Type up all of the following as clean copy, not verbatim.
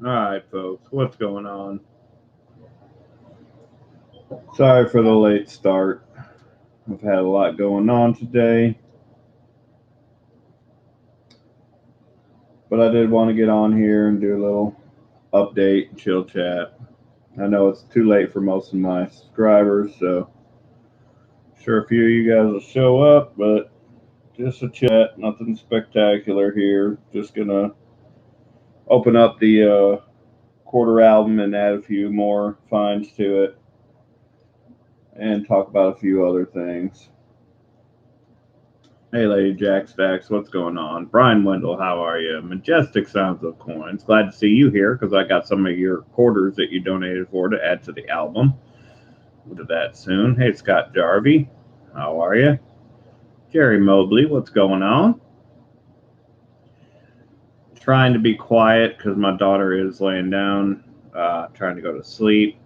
All right, folks, what's going on? Sorry for the late start. I've had a lot going on today, but I did want to get on here and do a little update and chill chat. I know it's too late for most of my subscribers, so sure a few of you guys will show up, but just a chat, nothing spectacular here. Just gonna open up the quarter album and add a few more finds to it and talk about a few other things. Hey, Lady Jack Stacks, what's going on? Brian Wendell, how are you? Majestic Sounds of Coins, glad to see you here because I got some of your quarters that you donated for to add to the album. We'll do that soon. Hey, Scott Jarvie, how are you? Jerry Mobley, what's going on? Trying to be quiet because my daughter is laying down, trying to go to sleep.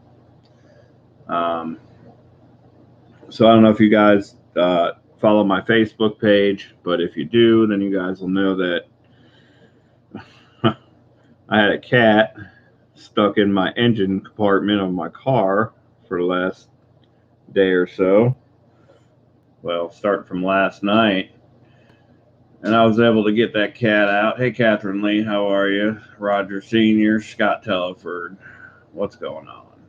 Um, so I don't know if you guys follow my Facebook page, but if you do, then you guys will know that I had a cat stuck in my engine compartment of my car for the last day or so. Well, starting from last night. And I was able to get that cat out. Hey, Catherine Lee, how are you? Roger Sr., Scott Telford, what's going on?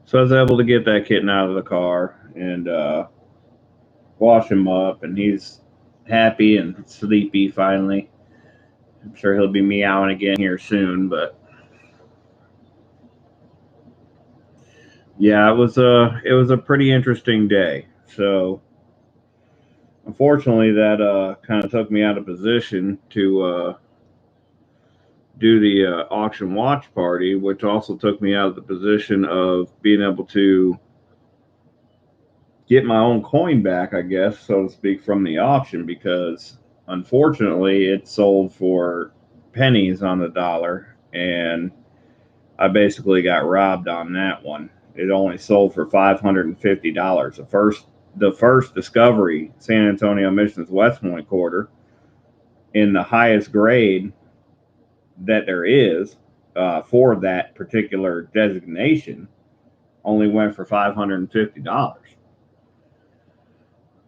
So I was able to get that kitten out of the car and wash him up, and he's happy and sleepy finally. I'm sure he'll be meowing again here soon, but yeah, it was a pretty interesting day. So unfortunately, that kind of took me out of position to do the auction watch party, which also took me out of the position of being able to get my own coin back, I guess, so to speak, from the auction because unfortunately it sold for pennies on the dollar, and I basically got robbed on that one. It only sold for $550. The first discovery, San Antonio Missions West Point quarter, in the highest grade that there is for that particular designation, only went for $550.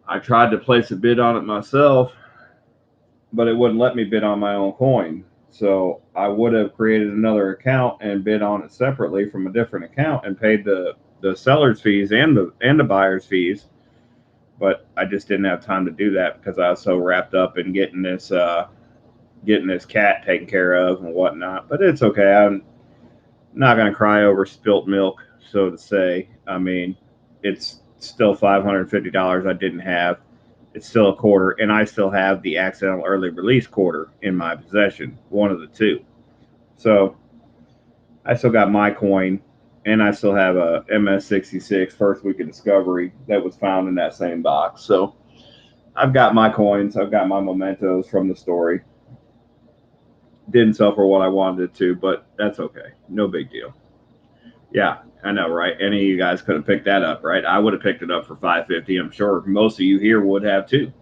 I tried to place a bid on it myself, but it wouldn't let me bid on my own coin. So I would have created another account and bid on it separately from a different account and paid the seller's fees and the buyer's fees. But I just didn't have time to do that because I was so wrapped up in getting this cat taken care of and whatnot. But it's okay. I'm not going to cry over spilt milk, so to say. I mean, it's still $550 I didn't have. It's still a quarter, and I still have the accidental early release quarter in my possession, one of the two. So I still got my coin, and I still have a MS-66 first week of discovery that was found in that same box. So I've got my coins, I've got my mementos from the story. Didn't sell for what I wanted it to, but that's okay. No big deal. Yeah, I know, right? Any of you guys could have picked that up, right? I would have picked it up for 550. I'm sure most of you here would have too.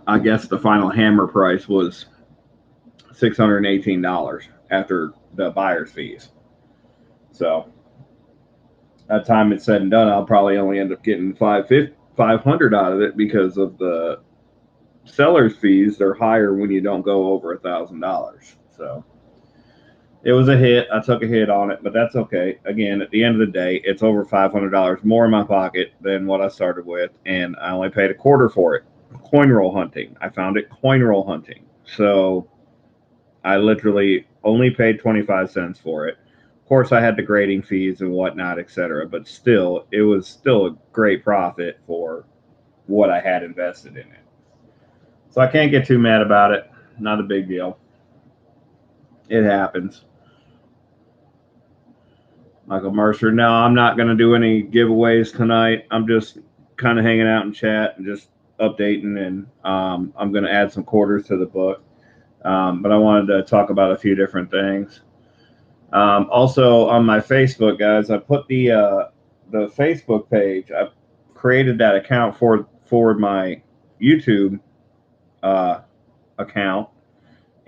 I guess the final hammer price was $618 after the buyer's fees. So by the time it's said and done, I'll probably only end up getting 500 out of it because of the seller's fees. They're higher when you don't go over $1,000. So it was a hit. I took a hit on it, but that's okay. Again, at the end of the day, it's over $500 more in my pocket than what I started with, and I only paid a quarter for it. Coin roll hunting. I found it coin roll hunting. So I literally only paid 25 cents for it. Of course, I had the grading fees and whatnot, etc. But still, it was still a great profit for what I had invested in it. So I can't get too mad about it. Not a big deal. It happens. Michael Mercer, no, I'm not going to do any giveaways tonight. I'm just kind of hanging out in chat and just updating, and I'm going to add some quarters to the book. But I wanted to talk about a few different things. Also, on my Facebook, guys, I put the Facebook page. I created that account for my YouTube account,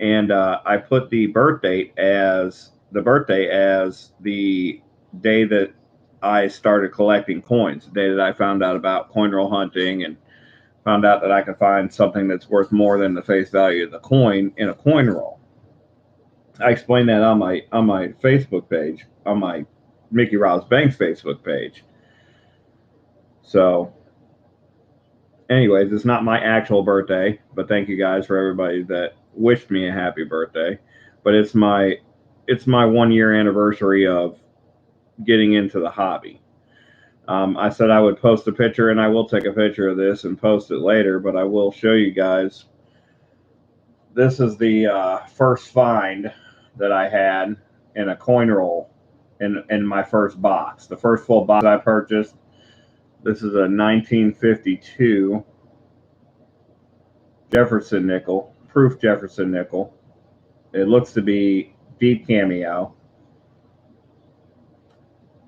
and I put the birthday as the day that I started collecting coins, the day that I found out about coin roll hunting and found out that I could find something that's worth more than the face value of the coin in a coin roll. I explained that on my Facebook page, on my Mickey Rouse Banks Facebook page. So, anyways, it's not my actual birthday, but thank you guys for everybody that wished me a happy birthday. But it's my 1 year anniversary of getting into the hobby. I said I would post a picture, and I will take a picture of this and post it later, but I will show you guys. This is the first find that I had in a coin roll in my first box. The first full box I purchased. This is a 1952 Jefferson nickel, proof Jefferson nickel. It looks to be deep cameo.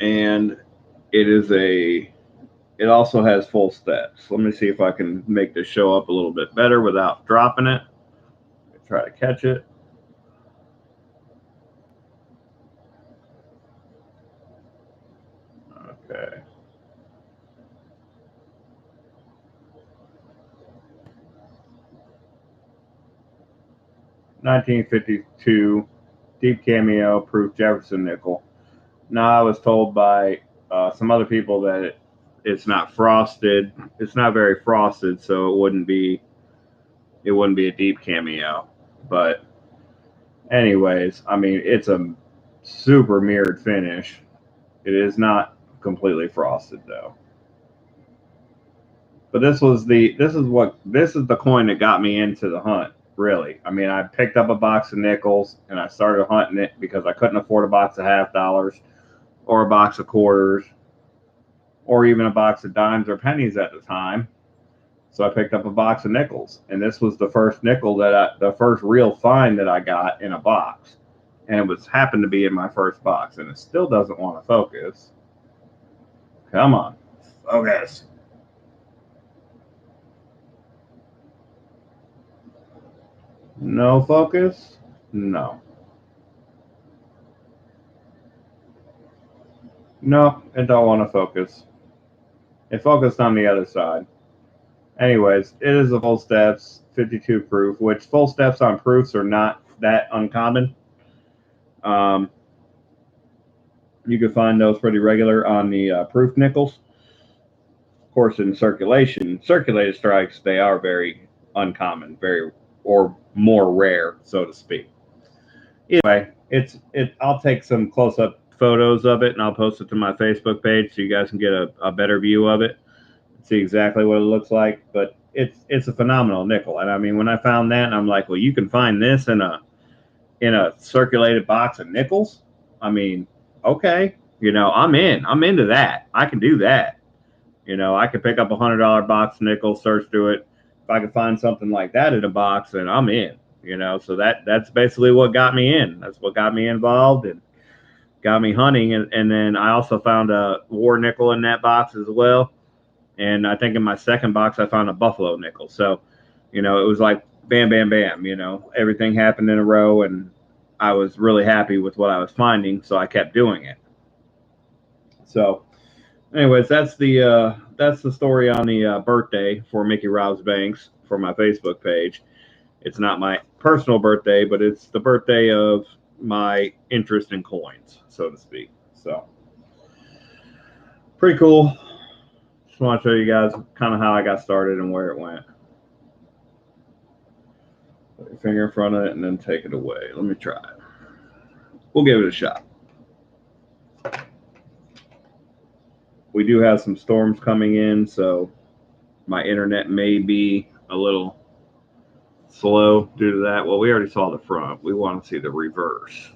And it also has full steps. Let me see if I can make this show up a little bit better without dropping it. Try to catch it. Okay. $1952 deep cameo proof Jefferson nickel. Now I was told by some other people that it's not frosted. It's not very frosted, so it wouldn't be a deep cameo. But anyways, I mean, it's a super mirrored finish. It is not completely frosted though. But this is the coin that got me into the hunt, really. I mean, I picked up a box of nickels and I started hunting it because I couldn't afford a box of $50 or a box of quarters or even a box of dimes or pennies at the time. So I picked up a box of nickels, and this was the first nickel the first real find that I got in a box, and it happened to be in my first box, and it still doesn't want to focus. Come on, focus. No focus? No. No, it don't want to focus. It focused on the other side. Anyways, it is a full steps 52 proof, which full steps on proofs are not that uncommon. Um, you can find those pretty regular on the proof nickels. Of course, in circulated strikes, they are very uncommon, very or more rare, so to speak. Anyway, I'll take some close up photos of it and I'll post it to my Facebook page so you guys can get a better view of it, see exactly what it looks like. But it's a phenomenal nickel, and I mean, when I found that, I'm like, well, you can find this in a circulated box of nickels. I mean, okay, I'm into that. I can do that. I could pick up $100 box of nickels, search through it. If I could find something like that in a box, then I'm in. So that's basically what got me in. That's what got me involved and got me hunting. And then I also found a war nickel in that box as well. And I think in my second box I found a buffalo nickel. So, it was like bam, bam, bam. Everything happened in a row, and I was really happy with what I was finding, so I kept doing it. So, anyways, that's the story on the birthday for Mickey Rouse Banks for my Facebook page. It's not my personal birthday, but it's the birthday of my interest in coins, so to speak. So, pretty cool. Just want to show you guys kind of how I got started and where it went. Put your finger in front of it and then take it away. Let me try it. We'll give it a shot. We do have some storms coming in, so my internet may be a little slow due to that. Well, we already saw the front. We want to see the reverse.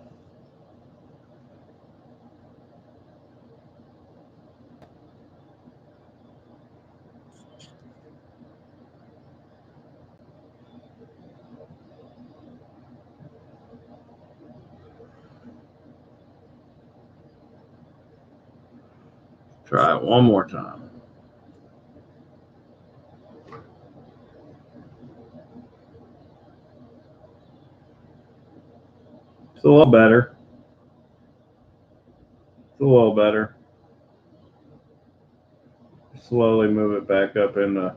Try it one more time. It's a little better. It's a little better. Slowly move it back up in the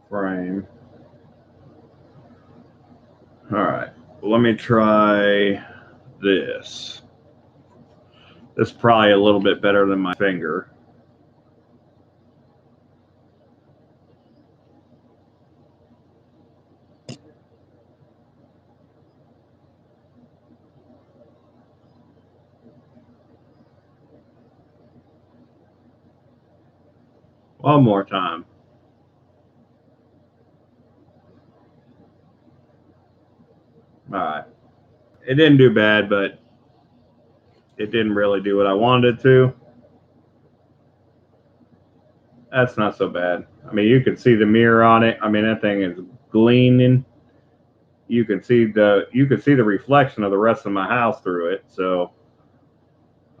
frame. All right. Let me try this. This is probably a little bit better than my finger. One more time. All right. It didn't do bad, but it didn't really do what I wanted it to. That's not so bad. I mean, you can see the mirror on it. I mean, that thing is gleaming. You can see the reflection of the rest of my house through it. So,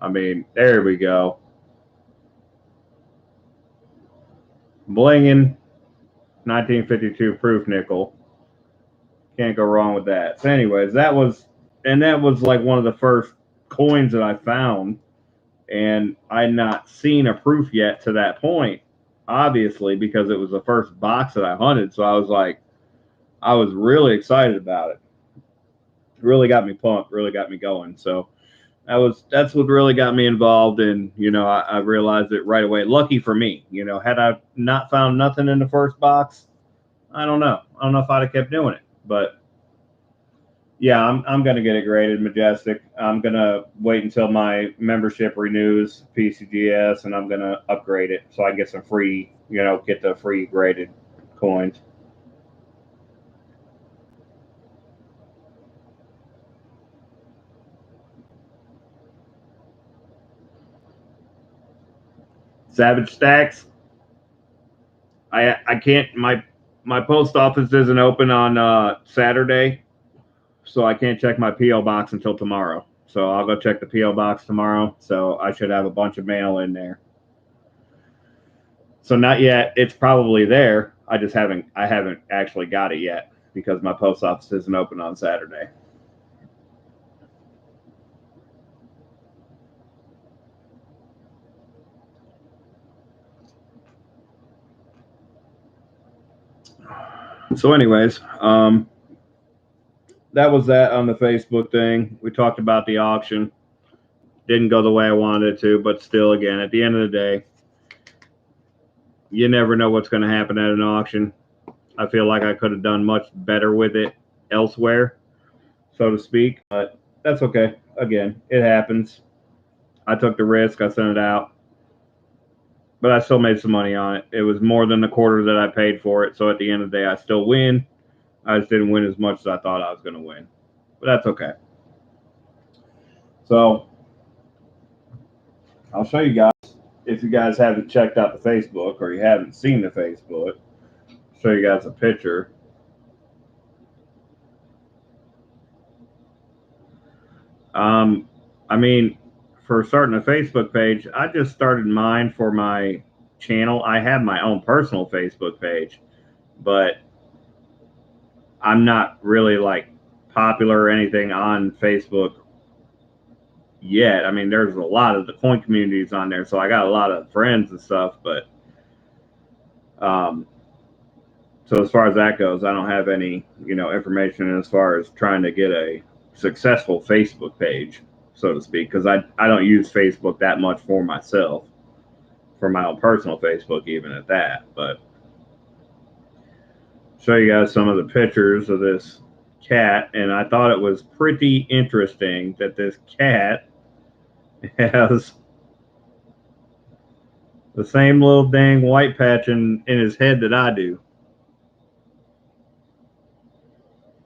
I mean, there we go. Blinging 1952 proof nickel. Can't go wrong with that. So, anyways, that was like one of the first coins that I found, and I'd not seen a proof yet to that point, obviously, because it was the first box that I hunted. So I was really excited about it. Really got me pumped. Really got me going. So that's what really got me involved. And I realized it right away. Lucky for me, had I not found nothing in the first box, I don't know. I don't know if I'd have kept doing it, but yeah, I'm gonna get it graded Majestic. I'm gonna wait until my membership renews PCGS, and I'm gonna upgrade it so I get some free, get the free graded coins. Savage Stacks. I can't my post office isn't open on Saturday, so I can't check my PO box until tomorrow. So I'll go check the PO box tomorrow. So I should have a bunch of mail in there. So not yet. It's probably there. I haven't actually got it yet because my post office isn't open on Saturday. So, anyways, that was that on the Facebook thing. We talked about the auction. Didn't go the way I wanted it to, but still, again, at the end of the day, you never know what's going to happen at an auction. I feel like I could have done much better with it elsewhere, so to speak, but that's okay. Again, it happens. I took the risk. I sent it out, but I still made some money on it. It was more than the quarter that I paid for it. So at the end of the day, I still win. I just didn't win as much as I thought I was going to win, but that's okay. So I'll show you guys, if you guys haven't checked out the Facebook or you haven't seen the Facebook, show you guys a picture. I mean, for starting a Facebook page, I just started mine for my channel. I have my own personal Facebook page, but I'm not really like popular or anything on Facebook yet. I mean, there's a lot of the coin communities on there, so I got a lot of friends and stuff, but so as far as that goes, I don't have any, information as far as trying to get a successful Facebook page, so to speak, because I don't use Facebook that much for myself, for my own personal Facebook, even at that. But show you guys some of the pictures of this cat, and I thought it was pretty interesting that this cat has the same little dang white patch in his head that I do.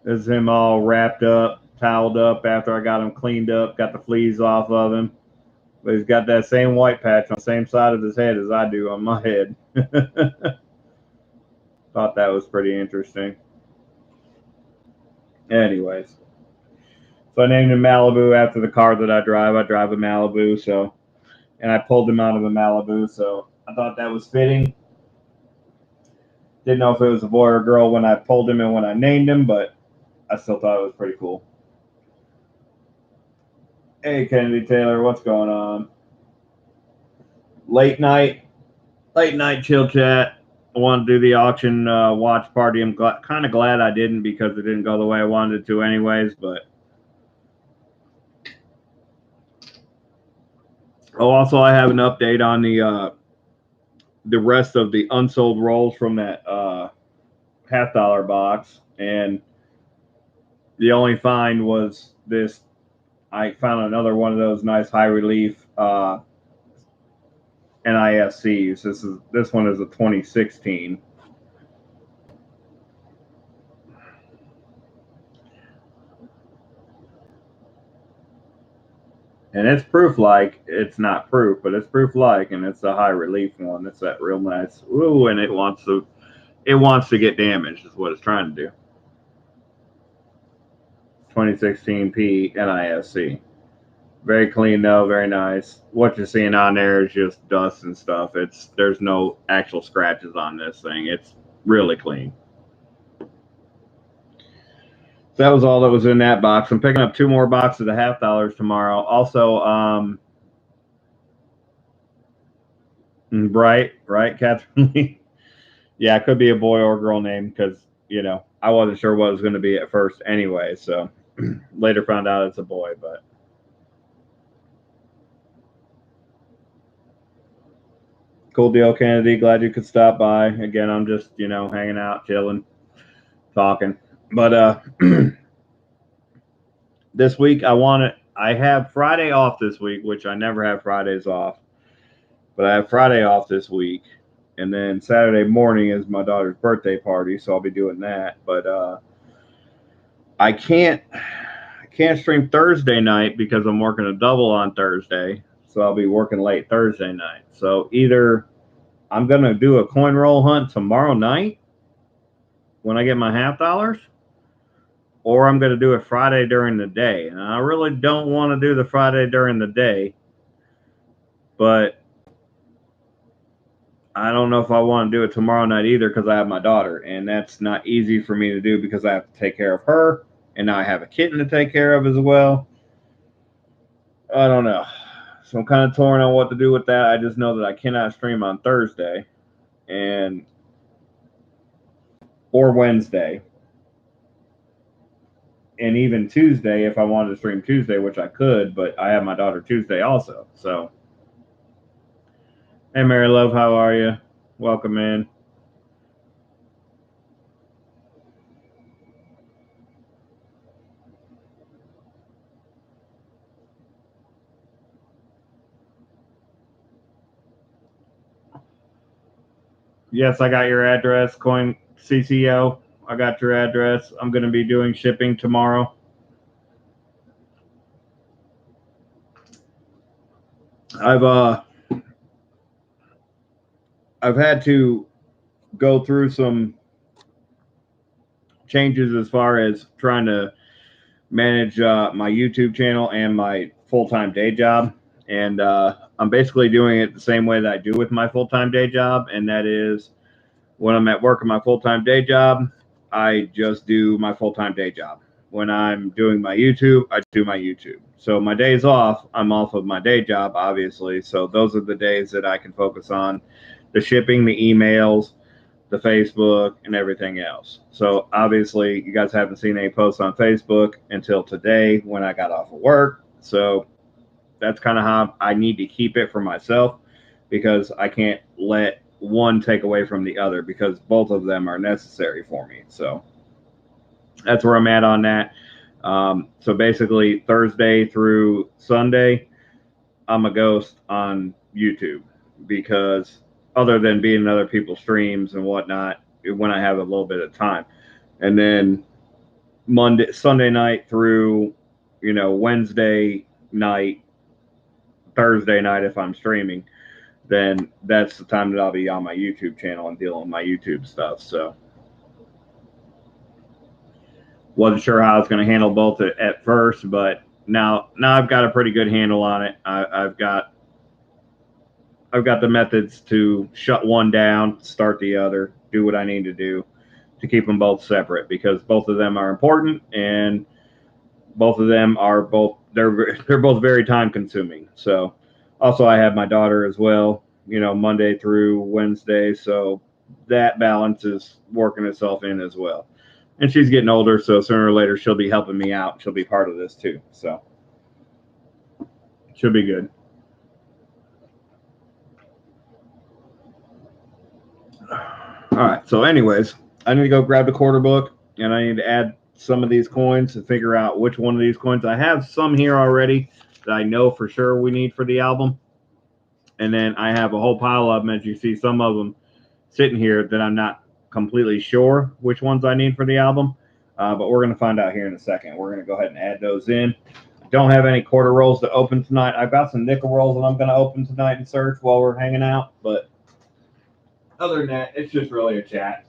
This is him all wrapped up, toweled up after I got him cleaned up, got the fleas off of him. But he's got that same white patch on the same side of his head as I do on my head. Thought that was pretty interesting. Anyways, so I named him Malibu after the car that I drive. I drive a Malibu, and I pulled him out of a Malibu, so I thought that was fitting. Didn't know if it was a boy or girl when I pulled him and when I named him, but I still thought it was pretty cool. Hey, Kennedy Taylor, what's going on? Late night chill chat. I want to do the auction watch party. I'm kind of glad I didn't because it didn't go the way I wanted it to, anyways. But also I have an update on the rest of the unsold rolls from that $50 box, and the only find was this. I found another one of those nice high relief NISCs. This one is a 2016. And it's proof like. It's not proof, but it's proof like, and it's a high relief one. It's that real nice. Ooh, and it wants to get damaged. Is what it's trying to do. 2016 P NISC. Very clean though, very nice. What you're seeing on there is just dust and stuff. There's no actual scratches on this thing. It's really clean. So that was all that was in that box. I'm picking up 2 more boxes of $50 tomorrow. Also, right, Catherine Lee. Yeah, it could be a boy or girl name because I wasn't sure what it was going to be at first anyway. So later found out it's a boy, but. Cool deal, Kennedy. Glad you could stop by. Again, I'm just, hanging out, chilling, talking. But this week I have Friday off this week, which I never have Fridays off. But I have Friday off this week. And then Saturday morning is my daughter's birthday party, so I'll be doing that. But I can't stream Thursday night because I'm working a double on Thursday. So I'll be working late Thursday night. So either I'm going to do a coin roll hunt tomorrow night when I get my $50, or I'm going to do it Friday during the day. And I really don't want to do the Friday during the day, but I don't know if I want to do it tomorrow night either because I have my daughter, and that's not easy for me to do because I have to take care of her, and now I have a kitten to take care of as well. I don't know. So I'm kind of torn on what to do with that. I just know that I cannot stream on Thursday or Wednesday. And even Tuesday, if I wanted to stream Tuesday, which I could, but I have my daughter Tuesday also. So, hey, Mary Love, how are you? Welcome in. Yes, I got your address, Coin CCO. I got your address. I'm going to be doing shipping tomorrow. I've I've had to go through some changes as far as trying to manage my YouTube channel and my full-time day job, and I'm basically doing it the same way that I do with my full-time day job, and that is when I'm at work on my full-time day job, I just do my full-time day job. When I'm doing my YouTube, I do my YouTube. So my days off, I'm off of my day job, obviously. So those are the days that I can focus on the shipping, the emails, the Facebook, and everything else. So obviously, you guys haven't seen any posts on Facebook until today when I got off of work. So that's kind of how I need to keep it for myself because I can't let one take away from the other because both of them are necessary for me. So that's where I'm at on that. So basically, Thursday through Sunday, I'm a ghost on YouTube because other than being in other people's streams and whatnot, when I have a little bit of time, and then Sunday night through, Wednesday night, Thursday night, if I'm streaming, then that's the time that I'll be on my YouTube channel and dealing with my YouTube stuff. So wasn't sure how I was going to handle both at first, but now I've got a pretty good handle on it. I've got the methods to shut one down, start the other, do what I need to do to keep them both separate because both of them are important and both of them are both they're both very time consuming. So also I have my daughter as well, Monday through Wednesday, so that balance is working itself in as well. And she's getting older, so sooner or later she'll be helping me out. She'll be part of this too. So she'll be good. All right. So anyways, I need to go grab the quarter book and I need to add some of these coins and figure out which one of these coins. I have some here already that I know for sure we need for the album. And then I have a whole pile of them, as you see, some of them sitting here that I'm not completely sure which ones I need for the album. But we're going to find out here in a second. We're going to go ahead and add those in. I don't have any quarter rolls to open tonight. I've got some nickel rolls that I'm going to open tonight and search while we're hanging out. But other than that, it's just really a chat.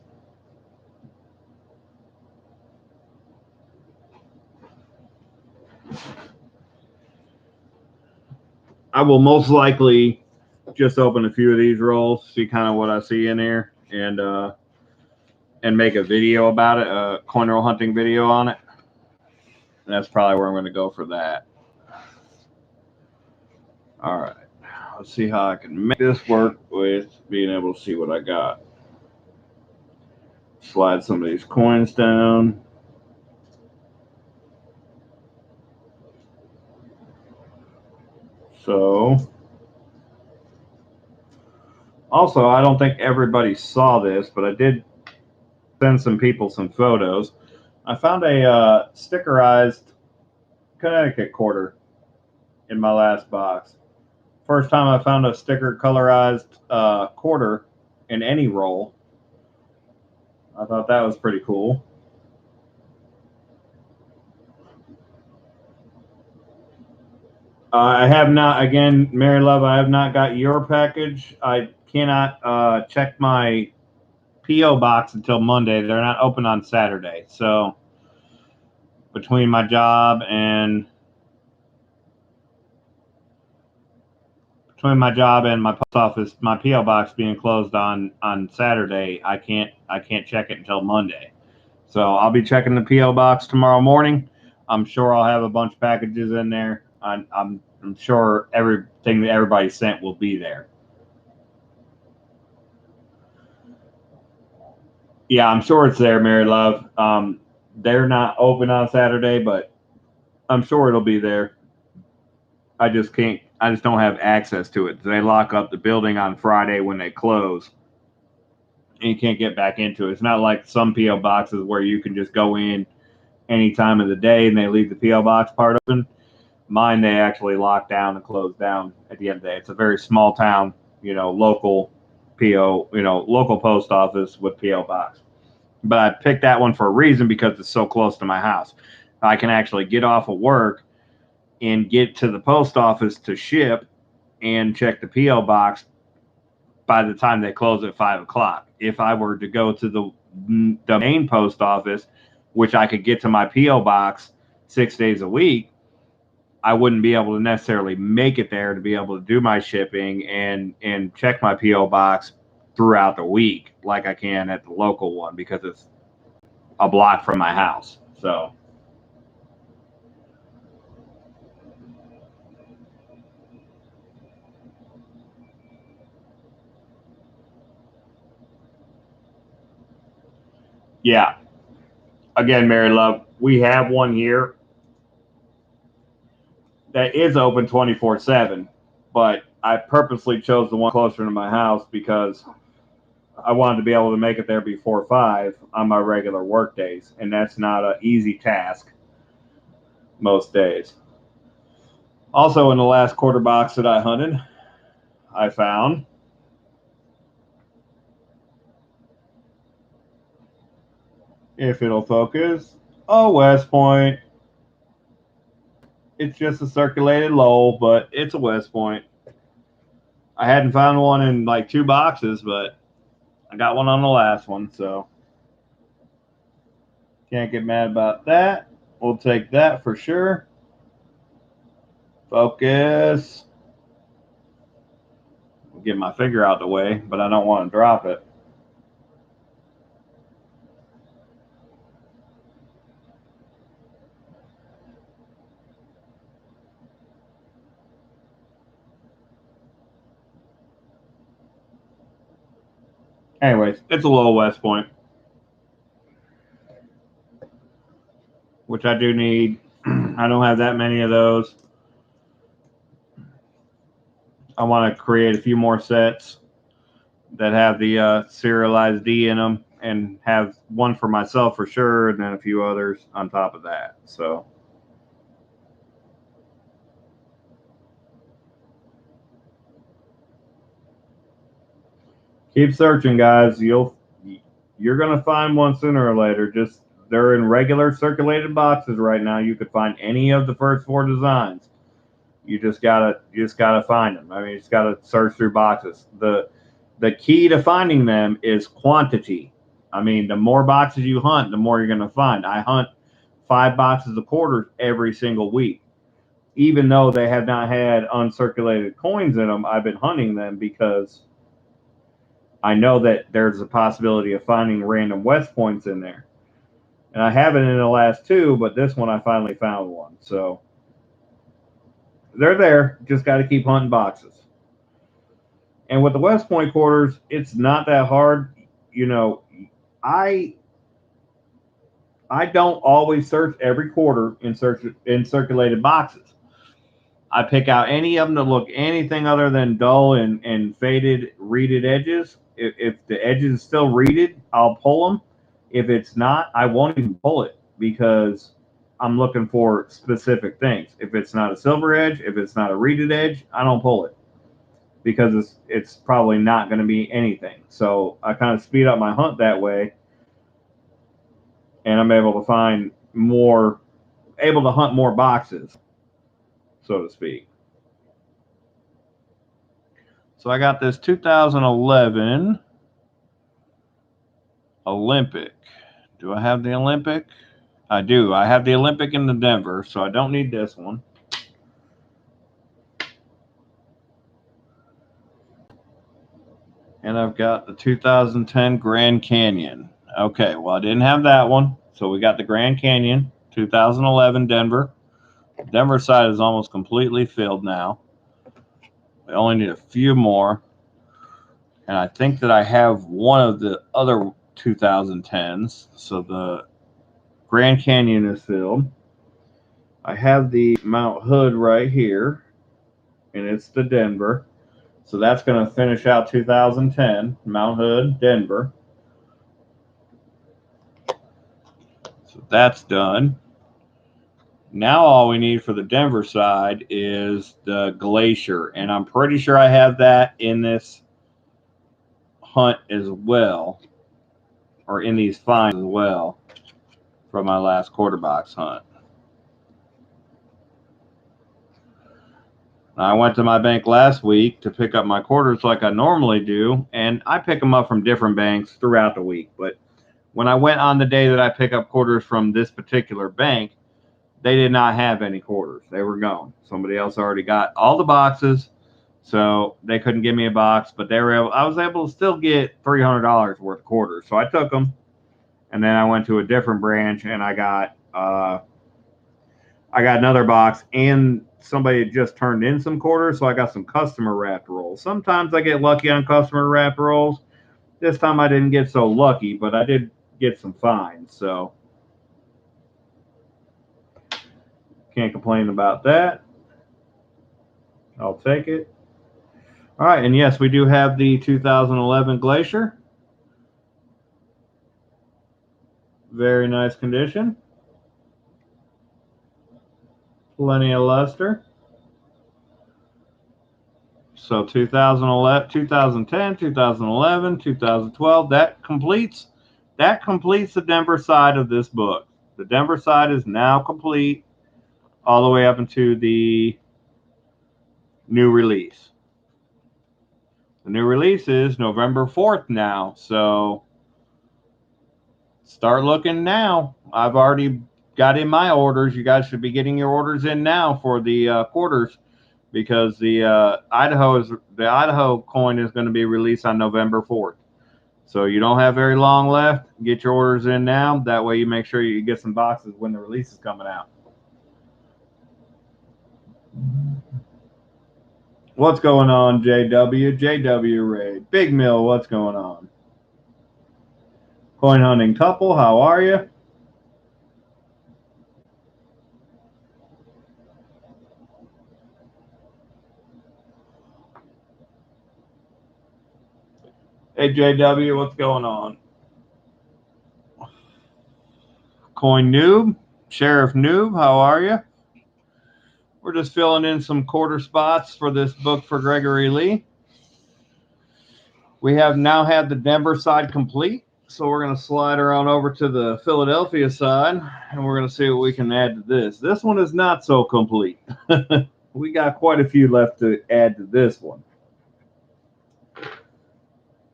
I will most likely just open a few of these rolls, see kind of what I see in there, and make a video about it, a coin roll hunting video on it. And that's probably where I'm going to go for that. All right, let's see how I can make this work with being able to see what I got. Slide some of these coins down. So, also, I don't think everybody saw this, but I did send some people some photos. I found a stickerized Connecticut quarter in my last box. First time I found a sticker colorized quarter in any roll. I thought that was pretty cool. I have not, again, Mary Love, I have not got your package. I cannot check my P.O. box until Monday. They're not open on Saturday. So between my job and my post office, my P.O. box being closed on Saturday, I can't check it until Monday. So I'll be checking the P.O. box tomorrow morning. I'm sure I'll have a bunch of packages in there. I'm sure everything that everybody sent will be there. Yeah, I'm sure it's there, Mary Love. They're not open on Saturday, but I'm sure it'll be there. I just can't. I just don't have access to it. They lock up the building on Friday when they close, and you can't get back into it. It's not like some PO boxes where you can just go in any time of the day and they leave the PO box part open. Mine, they actually lock down and close down at the end of the day. It's a very small town, local PO, local post office with PO box. But I picked that one for a reason because it's so close to my house. I can actually get off of work and get to the post office to ship and check the PO box by the time they close at 5 o'clock. If I were to go to the main post office, which I could get to my PO box 6 days a week, I wouldn't be able to necessarily make it there to be able to do my shipping and check my PO box throughout the week like I can at the local one because it's a block from my house. So yeah, again, Mary Love, we have one here that is open 24/7, but I purposely chose the one closer to my house because I wanted to be able to make it there before 5 on my regular work days, and that's not an easy task most days. Also, in the last quarter box that I hunted, I found if it'll focus, a West Point. It's just a circulated Lowell, but it's a West Point. I hadn't found one in like 2 boxes, but I got one on the last one, so can't get mad about that. We'll take that for sure. Focus. Get my finger out the way, but I don't want to drop it. Anyways, it's a little West Point, which I do need. I don't have that many of those. I want to create a few more sets that have the serialized D in them and have one for myself for sure, and then a few others on top of that. So keep searching, guys. You're gonna find one sooner or later. Just they're in regular circulated boxes right now. You could find any of the first four designs. You just gotta find them. I mean, you just gotta search through boxes. The key to finding them is quantity. I mean, the more boxes you hunt, the more you're gonna find. I hunt 5 boxes of quarters every single week. Even though they have not had uncirculated coins in them, I've been hunting them because I know that there's a possibility of finding random West Points in there. And I haven't in the last two, but this one I finally found one. So they're there. Just got to keep hunting boxes. And with the West Point quarters, it's not that hard. You know, I I don't always search every quarter in circulated boxes. I pick out any of them that look anything other than dull and faded reeded edges. If the edge is still reeded, I'll pull them. If it's not, I won't even pull it because I'm looking for specific things. If it's not a silver edge, if it's not a reeded edge, I don't pull it because it's probably not going to be anything. So I kind of speed up my hunt that way, and I'm able to find more, able to hunt more boxes, so to speak. So I got this 2011 Olympic. Do I have the Olympic? I do. I have the Olympic in the Denver, so I don't need this one. And I've got the 2010 Grand Canyon. Okay, well, I didn't have that one. So we got the Grand Canyon, 2011 Denver. Denver side is almost completely filled now. We only need a few more. And I think that I have one of the other 2010s. So the Grand Canyon is filled. I have the Mount Hood right here, and it's the Denver. So that's going to finish out 2010, Mount Hood, Denver. So that's done. Now all we need for the Denver side is the Glacier, and I'm pretty sure I have that in this hunt as well, or in these finds as well, from my last quarter box hunt. I went to my bank last week to pick up my quarters like I normally do, and I pick them up from different banks throughout the week. But when I went on the day that I pick up quarters from this particular bank, they did not have any quarters. They were gone. Somebody else already got all the boxes, so they couldn't give me a box. But I was able to still get $300 worth of quarters. So I took them, and then I went to a different branch and I got another box, and somebody had just turned in some quarters, so I got some customer wrapped rolls. Sometimes I get lucky on customer wrapped rolls. This time I didn't get so lucky, but I did get some finds, so can't complain about that. I'll take it. All right, and yes, we do have the 2011 Glacier. Very nice condition. Plenty of luster. So 2011, 2010, 2011, 2012, that completes the Denver side of this book. The Denver side is now complete all the way up into the new release. The new release is November 4th now, so start looking now. I've already got in my orders. You guys should be getting your orders in now for the quarters, because the Idaho coin is going to be released on November 4th. So you don't have very long left. Get your orders in now. That way you make sure you get some boxes when the release is coming out. What's going on, JW? JW Ray. Big Mill, what's going on? Coin hunting couple, how are you? Hey JW, what's going on? Coin Noob, Sheriff Noob, how are you? We're just filling in some quarter spots for this book for Gregory Lee. We have now had the Denver side complete, so we're going to slide around over to the Philadelphia side, and we're going to see what we can add to this. This one is not so complete. We got quite a few left to add to this one.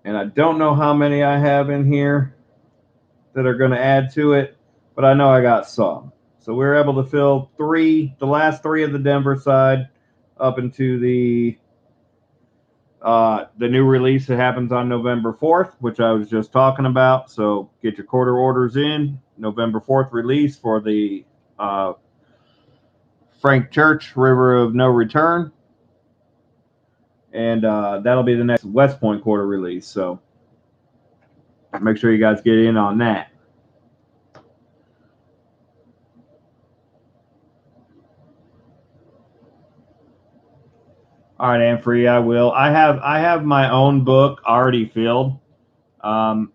And I don't know how many I have in here that are going to add to it, but I know I got some. So we were able to fill the last three of the Denver side up into the new release that happens on November 4th, which I was just talking about. So get your quarter orders in. November 4th release for the Frank Church River of No Return. And that'll be the next West Point quarter release. So make sure you guys get in on that. All right, Anfree, I will. I have my own book already filled, all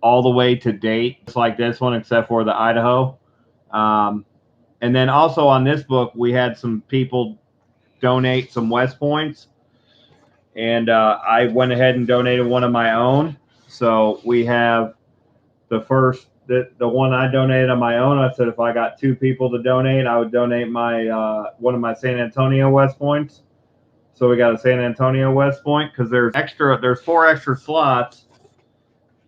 the way to date, just like this one, except for the Idaho. And then also on this book, we had some people donate some West Points, and I went ahead and donated one of my own. So we have the one I donated on my own. I said if I got two people to donate, I would donate my one of my San Antonio West Points. So we got a San Antonio West Point because there's 4 extra slots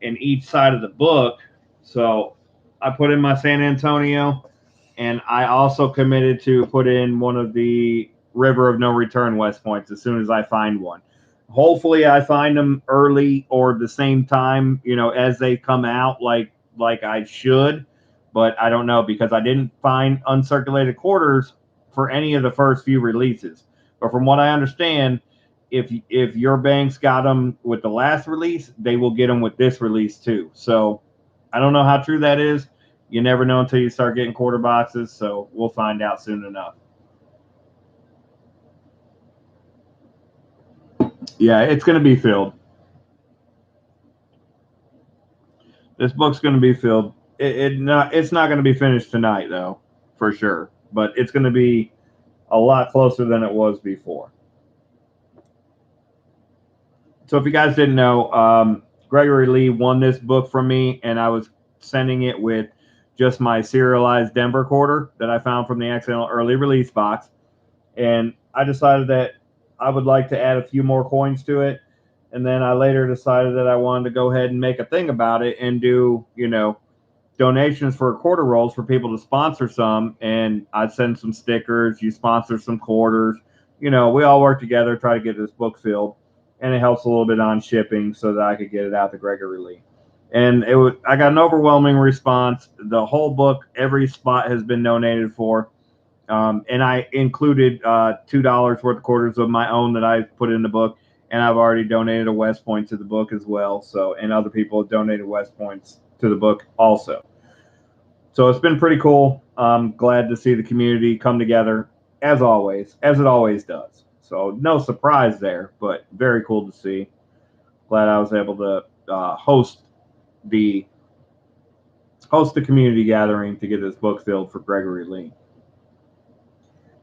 in each side of the book. So I put in my San Antonio, and I also committed to put in one of the River of No Return West Points as soon as I find one. Hopefully I find them early or the same time, as they come out like I should, but I don't know because I didn't find uncirculated quarters for any of the first few releases. But from what I understand, if your bank's got them with the last release, they will get them with this release too. So I don't know how true that is. You never know until you start getting quarter boxes. So we'll find out soon enough. Yeah, it's going to be filled. This book's going to be filled. It's not going to be finished tonight though, for sure. But it's going to be a lot closer than it was before. So if you guys didn't know, Gregory Lee won this book from me, and I was sending it with just my serialized Denver quarter that I found from the accidental early release box. And I decided that I would like to add a few more coins to it. And then I later decided that I wanted to go ahead and make a thing about it and do, donations for quarter rolls for people to sponsor some. And I'd send some stickers, you sponsor some quarters. We all work together, try to get this book filled. And it helps a little bit on shipping so that I could get it out to Gregory Lee. And I got an overwhelming response. The whole book, every spot has been donated for. And I included $2 worth of quarters of my own that I put in the book. And I've already donated a West Point to the book as well. So, and other people have donated West Points to the book also. So it's been pretty cool. I'm glad to see the community come together as always, as it always does. So no surprise there, but very cool to see. Glad I was able to host the community gathering to get this book filled for Gregory Lee.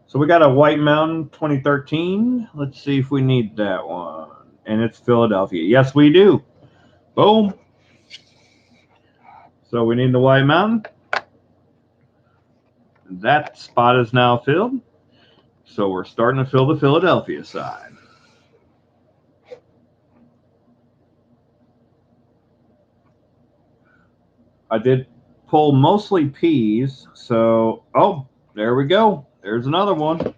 So we got a White Mountain 2013. Let's see if we need that one. And it's Philadelphia. Yes, we do. Boom. So we need the White Mountain. That spot is now filled. So we're starting to fill the Philadelphia side. I did pull mostly P's. So, there we go. There's another one.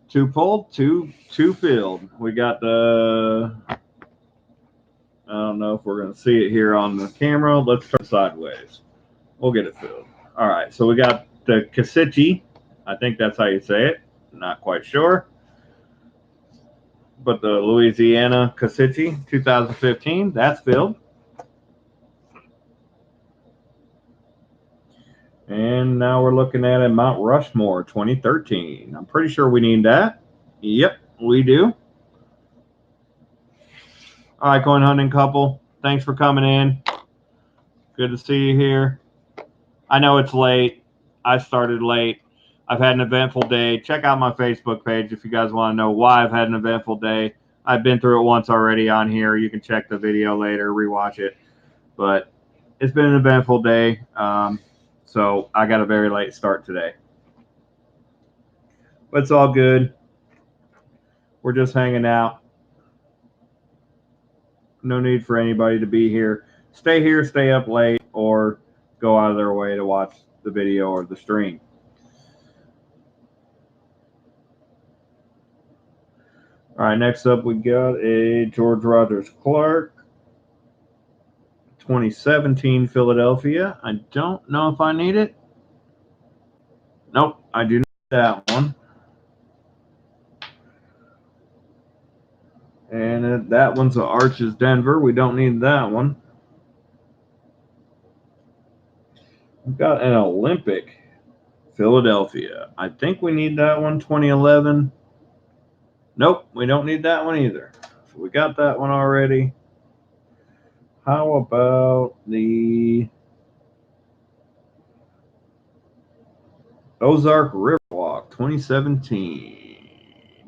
2 pulled, 2 filled. We got the, I don't know if we're going to see it here on the camera. Let's turn sideways. We'll get it filled. All right. So we got the Kasichi. I think that's how you say it. Not quite sure. But the Louisiana Kasichi 2015, that's filled. And now we're looking at a Mount Rushmore 2013. I'm pretty sure we need that. Yep, we do. All right, Coin Hunting Couple, thanks for coming in. Good to see you here. I know it's late. I started late. I've had an eventful day. Check out my Facebook page if you guys want to know why I've had an eventful day. I've been through it once already on here. You can check the video later, rewatch it. But it's been an eventful day. So I got a very late start today. But it's all good. We're just hanging out. No need for anybody to be here. Stay here, stay up late, or go out of their way to watch the video or the stream. All right, next up we got a George Rogers Clark 2017 Philadelphia. I don't know if I need it. Nope, I do not need that one. And that one's a Arches Denver. We don't need that one. We've got an Olympic Philadelphia. I think we need that one, 2011. Nope, we don't need that one either. So we got that one already. How about the Ozark Riverwalk 2017?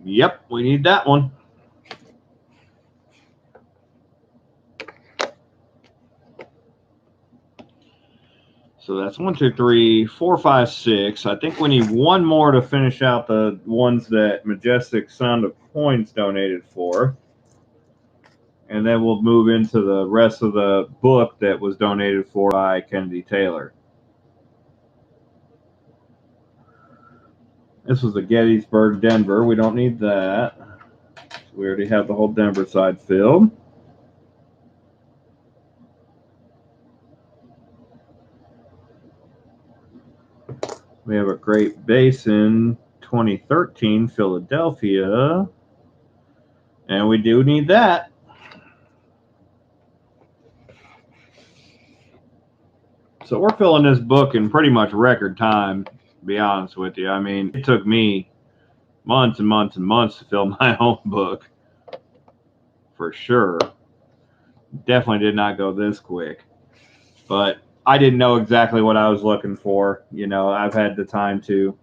Yep, we need that one. So that's 1, 2, 3, 4, 5, 6. I think we need one more to finish out the ones that Majestic Sound of Coins donated for. And then we'll move into the rest of the book that was donated for by Kennedy Taylor. This was the Gettysburg Denver. We don't need that. We already have the whole Denver side filled. We have a Great Basin 2013 Philadelphia. And we do need that. So we're filling this book in pretty much record time, to be honest with you. I mean, it took me months and months and months to fill my own book, for sure. Definitely did not go this quick. But I didn't know exactly what I was looking for. You know, I've had the time to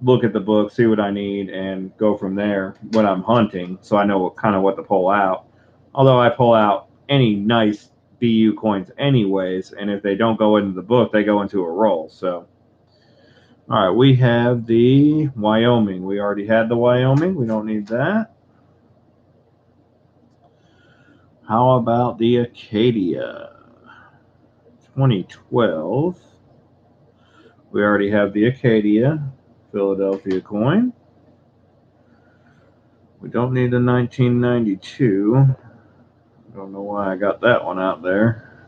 look at the book, see what I need, and go from there when I'm hunting, so I know what to pull out. Although I pull out any nice BU coins anyways, and if they don't go into the book, they go into a roll. So, all right, we have the Wyoming. We already had the Wyoming. We don't need that. How about the Acadia 2012? We already have the Acadia Philadelphia coin. We don't need the 1992. I don't know why I got that one out there.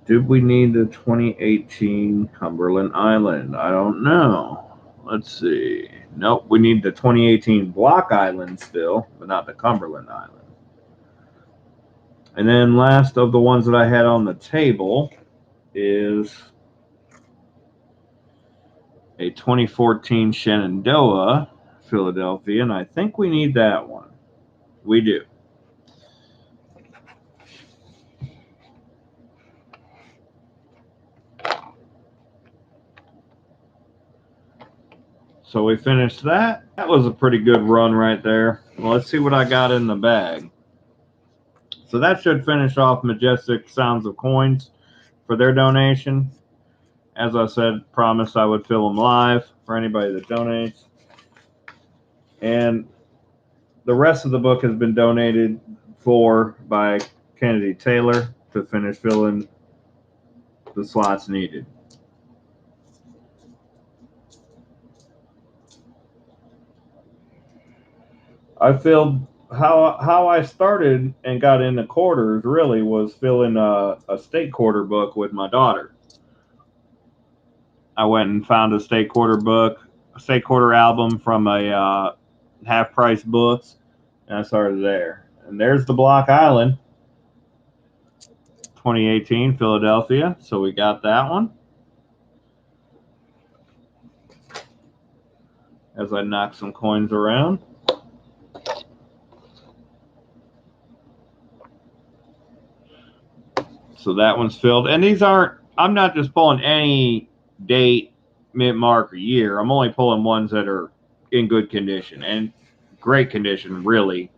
Did we need the 2018 Cumberland Island? I don't know. Let's see. Nope, we need the 2018 Block Island still, but not the Cumberland Island. And then last of the ones that I had on the table is a 2014 Shenandoah Philadelphia, and I think we need that one. We do. So we finished that. That was a pretty good run right there. Well, let's see what I got in the bag. So that should finish off Majestic Sounds of Coins for their donation. As I said, promised I would fill them live for anybody that donates. And the rest of the book has been donated for by Kennedy Taylor to finish filling the slots needed. I filled how I started and got into quarters really was filling a state quarter book with my daughter. I went and found a state quarter book, a state quarter album from a half price books, and I started there. And there's the Block Island 2018 Philadelphia. So we got that one. As I knock some coins around. So that one's filled. And these aren't, I'm not just pulling any date, mint mark, or year. I'm only pulling ones that are in good condition and great condition, really.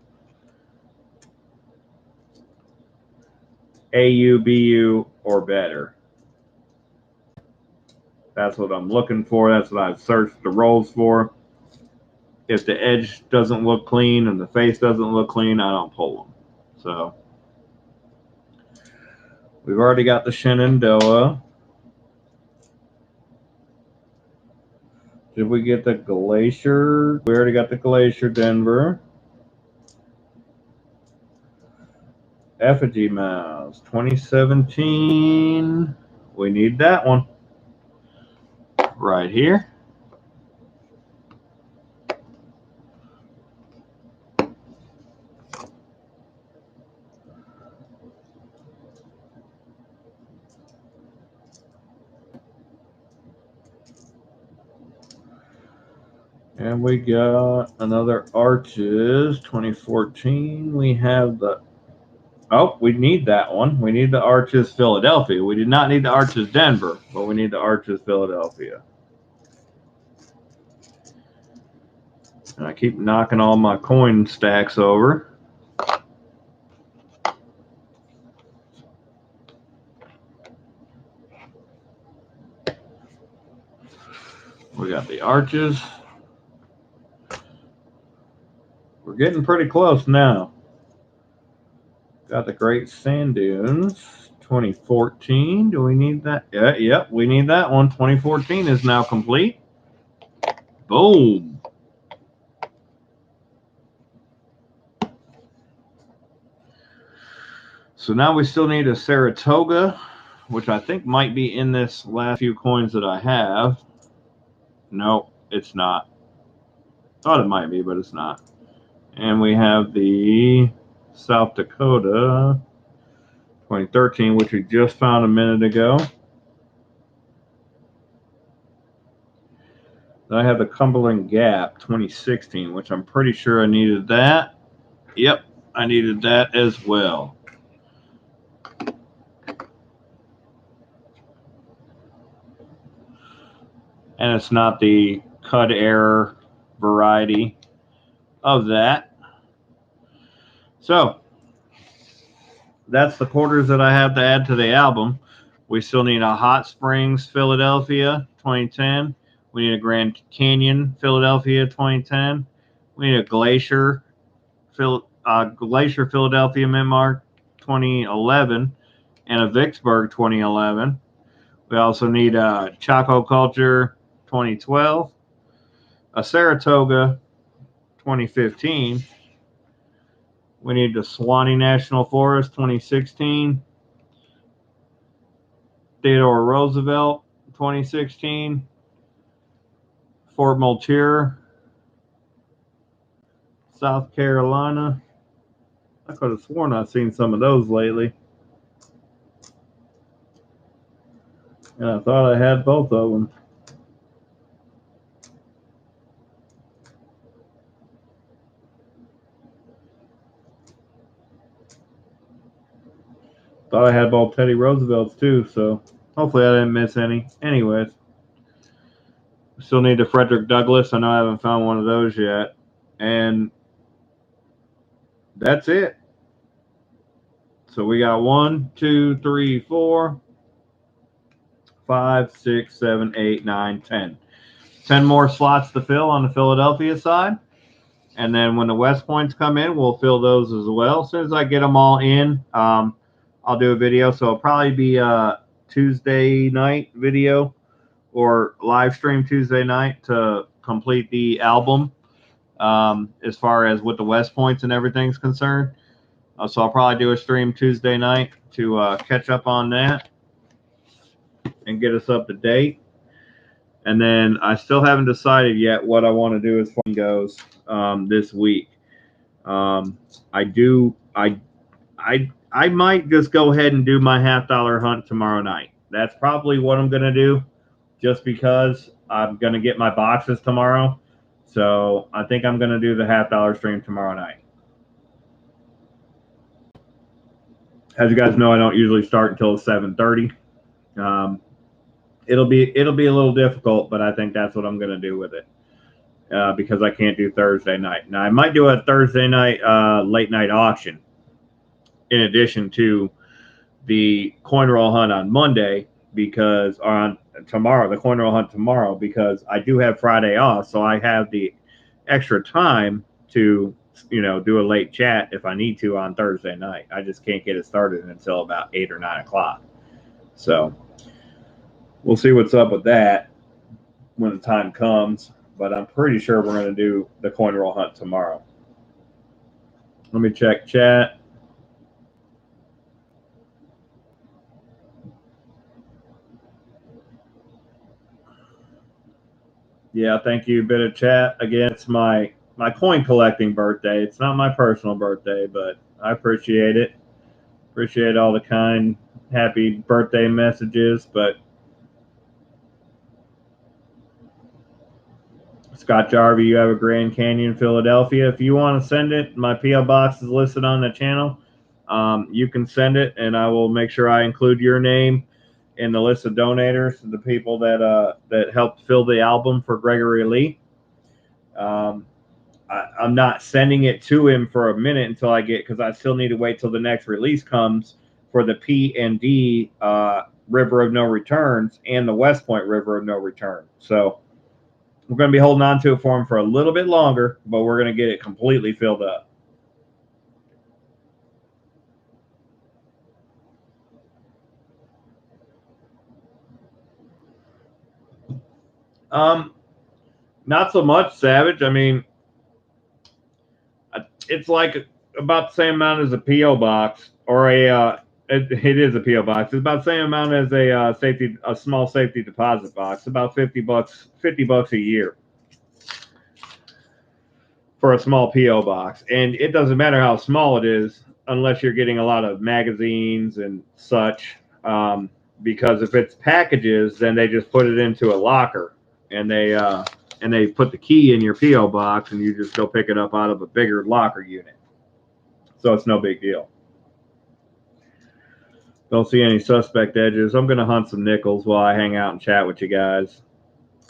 AU, BU, or better. That's what I'm looking for. That's what I've searched the rolls for. If the edge doesn't look clean and the face doesn't look clean, I don't pull them. So we've already got the Shenandoah. Did we get the Glacier? We already got the Glacier Denver. Effigy Mouse 2017. We need that one right here. And we got another Arches 2014. We have the, oh, we need that one. We need the Arches Philadelphia. We did not need the Arches Denver, but we need the Arches Philadelphia. And I keep knocking all my coin stacks over. We got the Arches. We're getting pretty close now. Got the Great Sand Dunes 2014. Do we need that? Yeah, yep, we need that one. 2014 is now complete. Boom. So now we still need a Saratoga, which I think might be in this last few coins that I have. No, it's not. Thought it might be, but it's not. And we have the South Dakota 2013, which we just found a minute ago. Then I have the Cumberland Gap 2016, which I'm pretty sure I needed that. Yep, I needed that as well. And it's not the cut error variety of that. So that's the quarters that I have to add to the album. We still need a Hot Springs Philadelphia 2010. We need a Grand Canyon Philadelphia 2010. We need a Glacier Philadelphia Mint Mark 2011 and a Vicksburg 2011. We also need a Choco Culture 2012, a Saratoga 2015. We need the Suwannee National Forest 2016, Theodore Roosevelt 2016, Fort Moultrie, South Carolina. I could have sworn I've seen some of those lately. And I thought I had both of them. Thought I had both Teddy Roosevelts too, so hopefully I didn't miss any. Anyways, still need the Frederick Douglass. I know I haven't found one of those yet. And that's it. So we got 1, 2, 3, 4, 5, 6, 7, 8, 9, 10. 10 more slots to fill on the Philadelphia side. And then when the West Points come in, we'll fill those as well. As soon as I get them all in, I'll do a video. So it'll probably be a Tuesday night video or live stream Tuesday night to complete the album as far as with the West Points and everything's concerned. So I'll probably do a stream Tuesday night to catch up on that and get us up to date. And then I still haven't decided yet what I want to do as far as goes this week. I I might just go ahead and do my $50 hunt tomorrow night. That's probably what I'm going to do, just because I'm going to get my boxes tomorrow. So I think I'm going to do the $50 stream tomorrow night. As you guys know, I don't usually start until 7:30. It'll be a little difficult, but I think that's what I'm going to do with it, because I can't do Thursday night. Now I might do a Thursday night late night auction in addition to the coin roll hunt on Monday, because on tomorrow, the coin roll hunt tomorrow, because I do have Friday off, so I have the extra time to do a late chat if I need to on Thursday night. I just can't get it started until about 8 or 9 o'clock. So we'll see what's up with that when the time comes, but I'm pretty sure we're going to do the coin roll hunt tomorrow. Let me check chat. Yeah, thank you. Bit of chat. Again, it's my coin collecting birthday. It's not my personal birthday, but I appreciate it. Appreciate all the kind, happy birthday messages. But Scott Jarvie, you have a Grand Canyon, Philadelphia. If you want to send it, my P.O. box is listed on the channel. You can send it, and I will make sure I include your name in the list of donators, the people that helped fill the album for Gregory Lee. I'm not sending it to him for a minute until because I still need to wait till the next release comes for the P&D River of No Returns and the West Point River of No Return. So we're going to be holding on to it for him for a little bit longer, but we're going to get it completely filled up. Not so much, Savage. I mean, it's like about the same amount as a PO box or it is a PO box. It's about the same amount as a small safety deposit box. About $50 a year for a small PO box, and it doesn't matter how small it is unless you're getting a lot of magazines and such. Because if it's packages, then they just put it into a locker, and they put the key in your PO box, and you just go pick it up out of a bigger locker unit. So it's no big deal. Don't see any suspect edges. I'm going to hunt some nickels while I hang out and chat with you guys,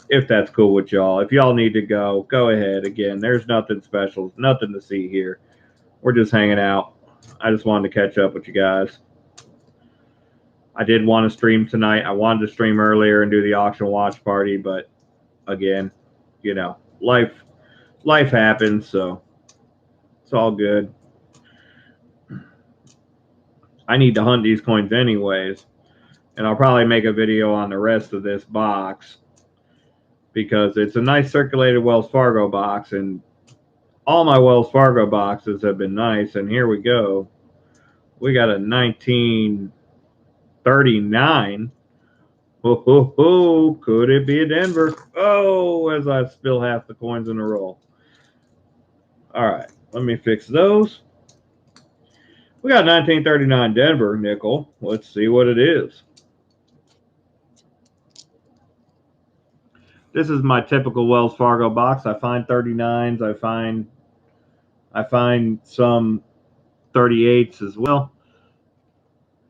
if that's cool with y'all. If y'all need to go ahead. Again, there's nothing special, nothing to see here. We're just hanging out. I just wanted to catch up with you guys. I did want to stream tonight. I wanted to stream earlier and do the auction watch party, but again, life happens, so it's all good. I need to hunt these coins anyways, and I'll probably make a video on the rest of this box because it's a nice circulated Wells Fargo box, and all my Wells Fargo boxes have been nice. And here we go. We got a 1939. Could it be a Denver? Oh, as I spill half the coins in a roll. All right, let me fix those. We got 1939 Denver nickel. Let's see what it is. This is my typical Wells Fargo box. I find 39s. I find some 38s as well.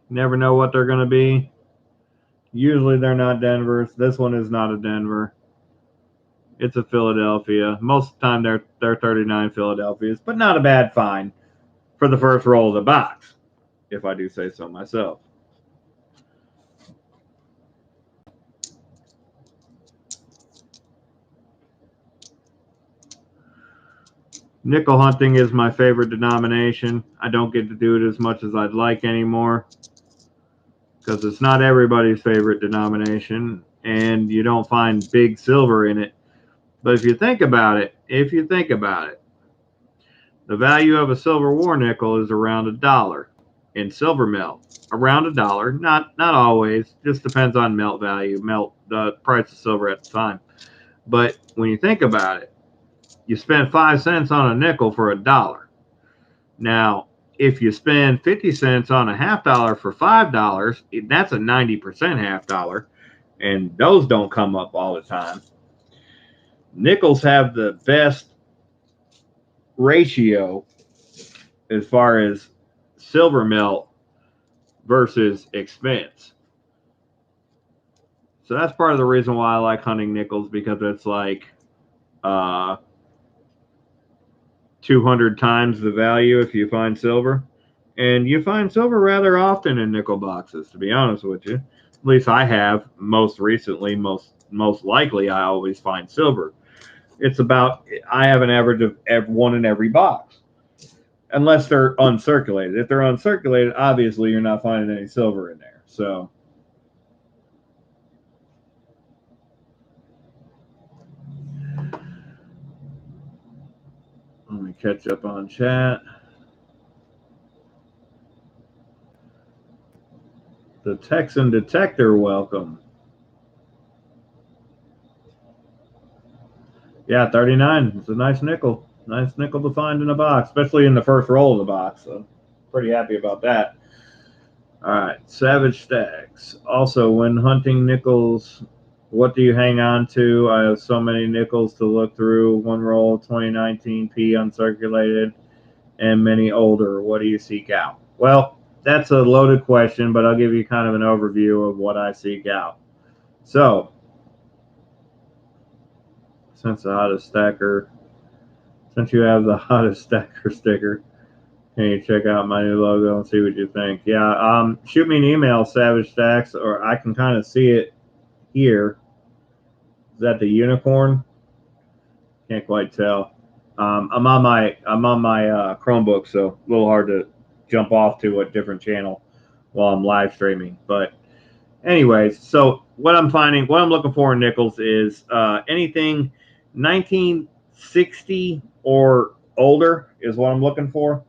Never know what they're going to be. Usually they're not Denvers. This one is not a Denver. It's a Philadelphia. Most of the time they're 39 Philadelphias, but not a bad find for the first roll of the box, if I do say so myself. Nickel hunting is my favorite denomination. I don't get to do it as much as I'd like anymore because it's not everybody's favorite denomination, and you don't find big silver in it. But if you think about it, the value of a silver war nickel is around $1 in silver melt. Around $1, not always. Just depends on melt value, the price of silver at the time. But when you think about it, you spent 5 cents on a nickel for $1. Now, if you spend 50 cents on a half dollar for $5, that's a 90% half dollar, and those don't come up all the time. Nickels have the best ratio as far as silver melt versus expense. So that's part of the reason why I like hunting nickels, because it's like 200 times the value if you find silver. And you find silver rather often in nickel boxes, to be honest with you. At least I have most recently. Most likely, I always find silver. It's about, I have an average of one in every box, unless they're uncirculated. If they're uncirculated, obviously you're not finding any silver in there. So let me catch up on chat. The Texan Detector, welcome. Yeah, 39. It's a nice nickel. Nice nickel to find in a box, especially in the first roll of the box. So pretty happy about that. All right, Savage Stacks. Also, when hunting nickels, what do you hang on to? I have so many nickels to look through. One roll, 2019 P uncirculated, and many older. What do you seek out? Well, that's a loaded question, but I'll give you kind of an overview of what I seek out. So, since you have the hottest stacker sticker, can you check out my new logo and see what you think? Yeah, shoot me an email, Savage Stacks, or I can kind of see it here. Is that the unicorn? Can't quite tell. I'm on my Chromebook, so a little hard to jump off to a different channel while I'm live streaming. But anyways, so what I'm looking for in nickels is anything 1960 or older is what I'm looking for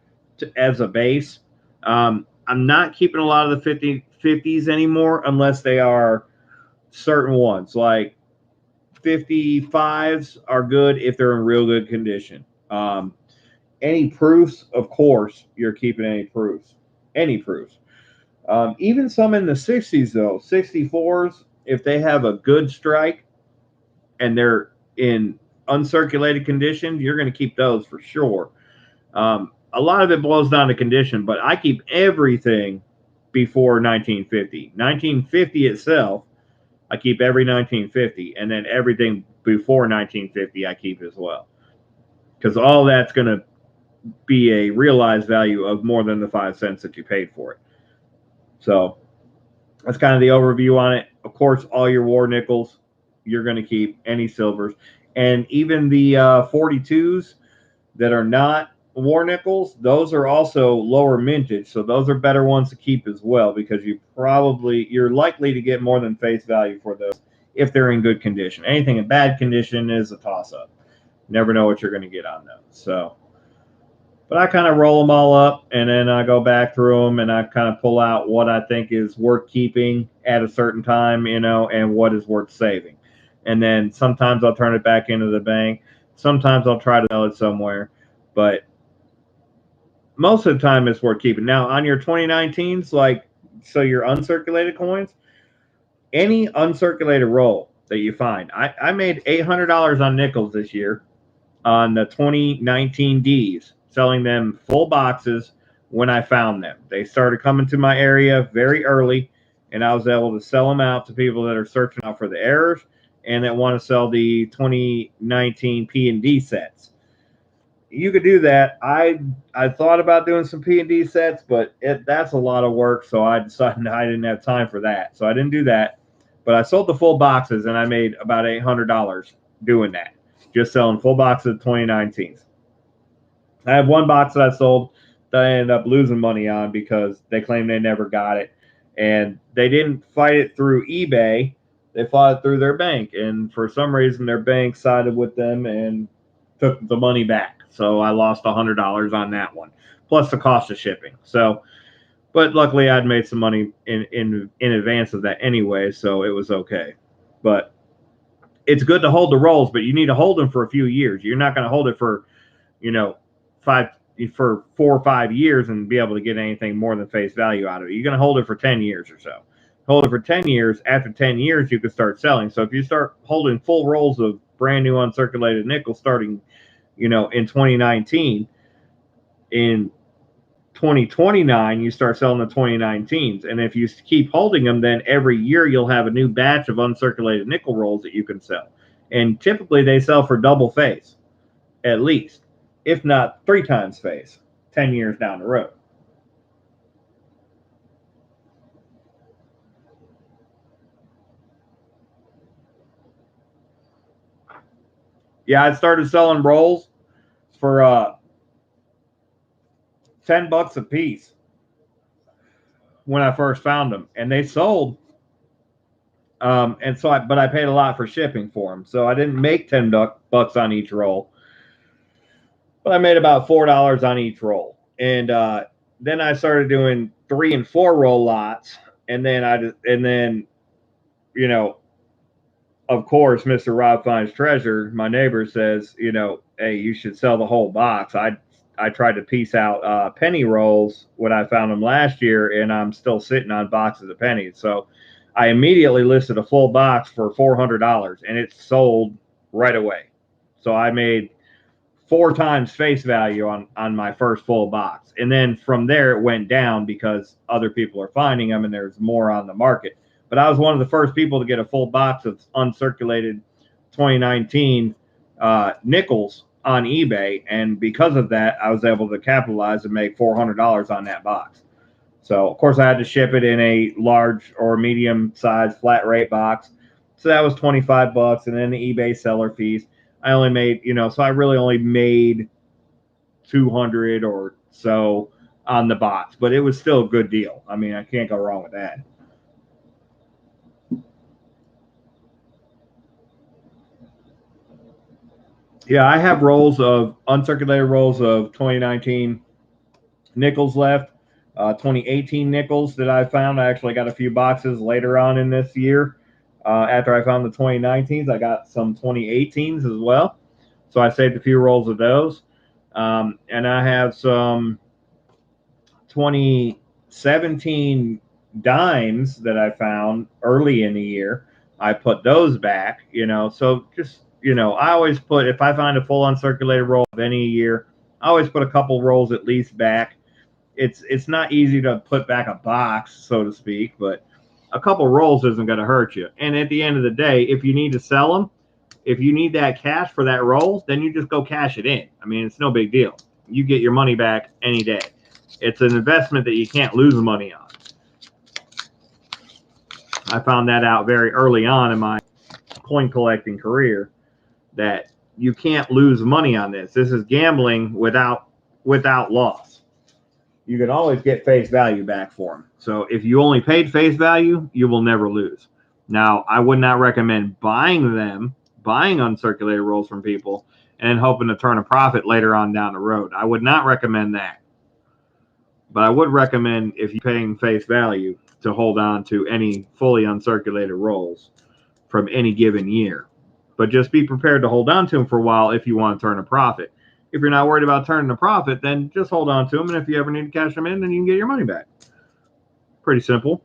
as a base. I'm not keeping a lot of the 50s anymore unless they are certain ones. Like 55s are good if they're in real good condition. Any proofs, of course, you're keeping any proofs. Any proofs. Even some in the 60s, though, 64s, if they have a good strike and they're in uncirculated condition, you're going to keep those for sure. A lot of it boils down to condition, but I keep everything before 1950. 1950 itself, I keep every 1950, and then everything before 1950 I keep as well, because all that's going to be a realized value of more than the 5 cents that you paid for it. So that's kind of the overview on it. Of course, all your war nickels, you're going to keep any silvers. And even the 42s that are not war nickels, those are also lower mintage. So those are better ones to keep as well, because you're likely to get more than face value for those if they're in good condition. Anything in bad condition is a toss-up. Never know what you're going to get on those. So, but I kind of roll them all up, and then I go back through them, and I kind of pull out what I think is worth keeping at a certain time, and what is worth saving. And then sometimes I'll turn it back into the bank. Sometimes I'll try to sell it somewhere, but most of the time it's worth keeping. Now, on your 2019s, so your uncirculated coins, any uncirculated roll that you find, I made $800 on nickels this year on the 2019 Ds, selling them full boxes when I found them. They started coming to my area very early, and I was able to sell them out to people that are searching out for the errors and that want to sell the 2019 P&D sets. You could do that. I thought about doing some P&D sets, but that's a lot of work, so I decided I didn't have time for that. So I didn't do that. But I sold the full boxes, and I made about $800 doing that, just selling full boxes of 2019s. I have one box that I sold that I ended up losing money on because they claimed they never got it. And they didn't fight it through eBay. They fought it through their bank. And for some reason, their bank sided with them and took the money back. So I lost $100 on that one, plus the cost of shipping. So, but luckily I'd made some money in advance of that anyway, so it was okay. But it's good to hold the rolls, but you need to hold them for a few years. You're not going to hold it for, 5 for 4 or 5 years and be able to get anything more than face value out of it. You're going to hold it for 10 years or so. Hold it for 10 years. After 10 years, you can start selling. So if you start holding full rolls of brand new uncirculated nickel starting, in 2019, in 2029, you start selling the 2019s. And if you keep holding them, then every year you'll have a new batch of uncirculated nickel rolls that you can sell. And typically they sell for double face, at least, if not 3 times face, 10 years down the road. Yeah, I started selling rolls for $10 a piece when I first found them, and they sold. And so, but I paid a lot for shipping for them, so I didn't make $10 on each roll, but I made about $4 on each roll. And then I started doing 3 and 4 roll lots, and then of course, Mr. Rob Finds Treasure, my neighbor, says, hey, you should sell the whole box. I tried to piece out penny rolls when I found them last year, and I'm still sitting on boxes of pennies. So I immediately listed a full box for $400, and it sold right away. So I made 4 times face value on my first full box. And then from there, it went down because other people are finding them and there's more on the market. But I was one of the first people to get a full box of uncirculated 2019 nickels on eBay. And because of that, I was able to capitalize and make $400 on that box. So, of course, I had to ship it in a large or medium sized flat rate box. So that was $25. And then the eBay seller fees. I only made, so I really only made 200 or so on the box, but it was still a good deal. I mean, I can't go wrong with that. Yeah, I have uncirculated rolls of 2019 nickels left. 2018 nickels that I found. I actually got a few boxes later on in this year. After I found the 2019s, I got some 2018s as well. So I saved a few rolls of those. And I have some 2017 dimes that I found early in the year. I put those back, so just, I always put, if I find a full uncirculated roll of any year, I always put a couple rolls at least back. It's not easy to put back a box, so to speak, but a couple rolls isn't going to hurt you. And at the end of the day, if you need to sell them, if you need that cash for that roll, then you just go cash it in. I mean, it's no big deal. You get your money back any day. It's an investment that you can't lose money on. I found that out very early on in my coin collecting career, that you can't lose money on this. This is gambling without loss. You can always get face value back for them. So if you only paid face value, you will never lose. Now, I would not recommend buying uncirculated rolls from people and hoping to turn a profit later on down the road. I would not recommend that. But I would recommend, if you're paying face value, to hold on to any fully uncirculated rolls from any given year. But just be prepared to hold on to them for a while if you want to turn a profit. If you're not worried about turning a profit, then just hold on to them. And if you ever need to cash them in, then you can get your money back. Pretty simple.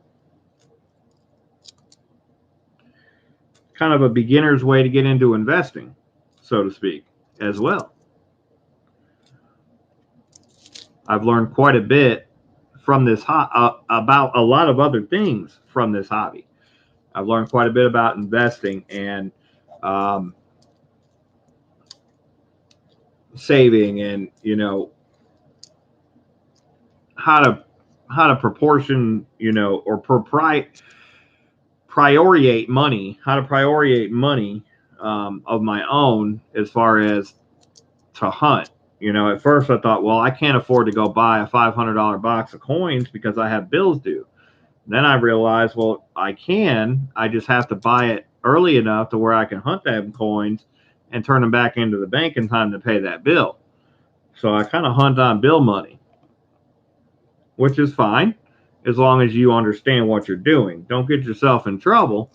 Kind of a beginner's way to get into investing, so to speak, as well. I've learned quite a bit from this about a lot of other things from this hobby. I've learned quite a bit about investing and saving, and how to proportion, or prioritize money, how to prioritize money of my own as far as to hunt. At first I thought, well, I can't afford to go buy a $500 box of coins because I have bills due. Then I realized, well, I just have to buy it early enough to where I can hunt them coins and turn them back into the bank in time to pay that bill. So I kind of hunt on bill money, which is fine as long as you understand what you're doing. Don't get yourself in trouble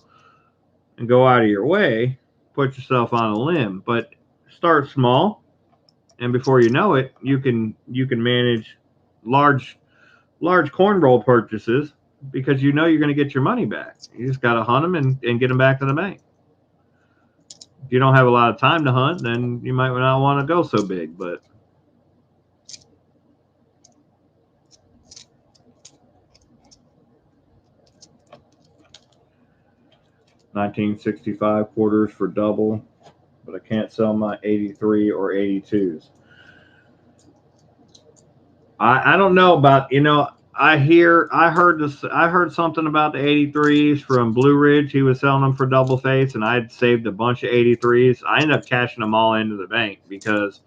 and go out of your way, put yourself on a limb, but start small and before you know it, you can manage large corn roll purchases because you know you're going to get your money back. You just got to hunt them and get them back to the bank. If you don't have a lot of time to hunt, then you might not want to go so big, but 1965 quarters for double, but I can't sell my 83 or 82s. I don't know about, I heard something about the 83s from Blue Ridge. He was selling them for double face, and I'd saved a bunch of 83s. I ended up cashing them all into the bank because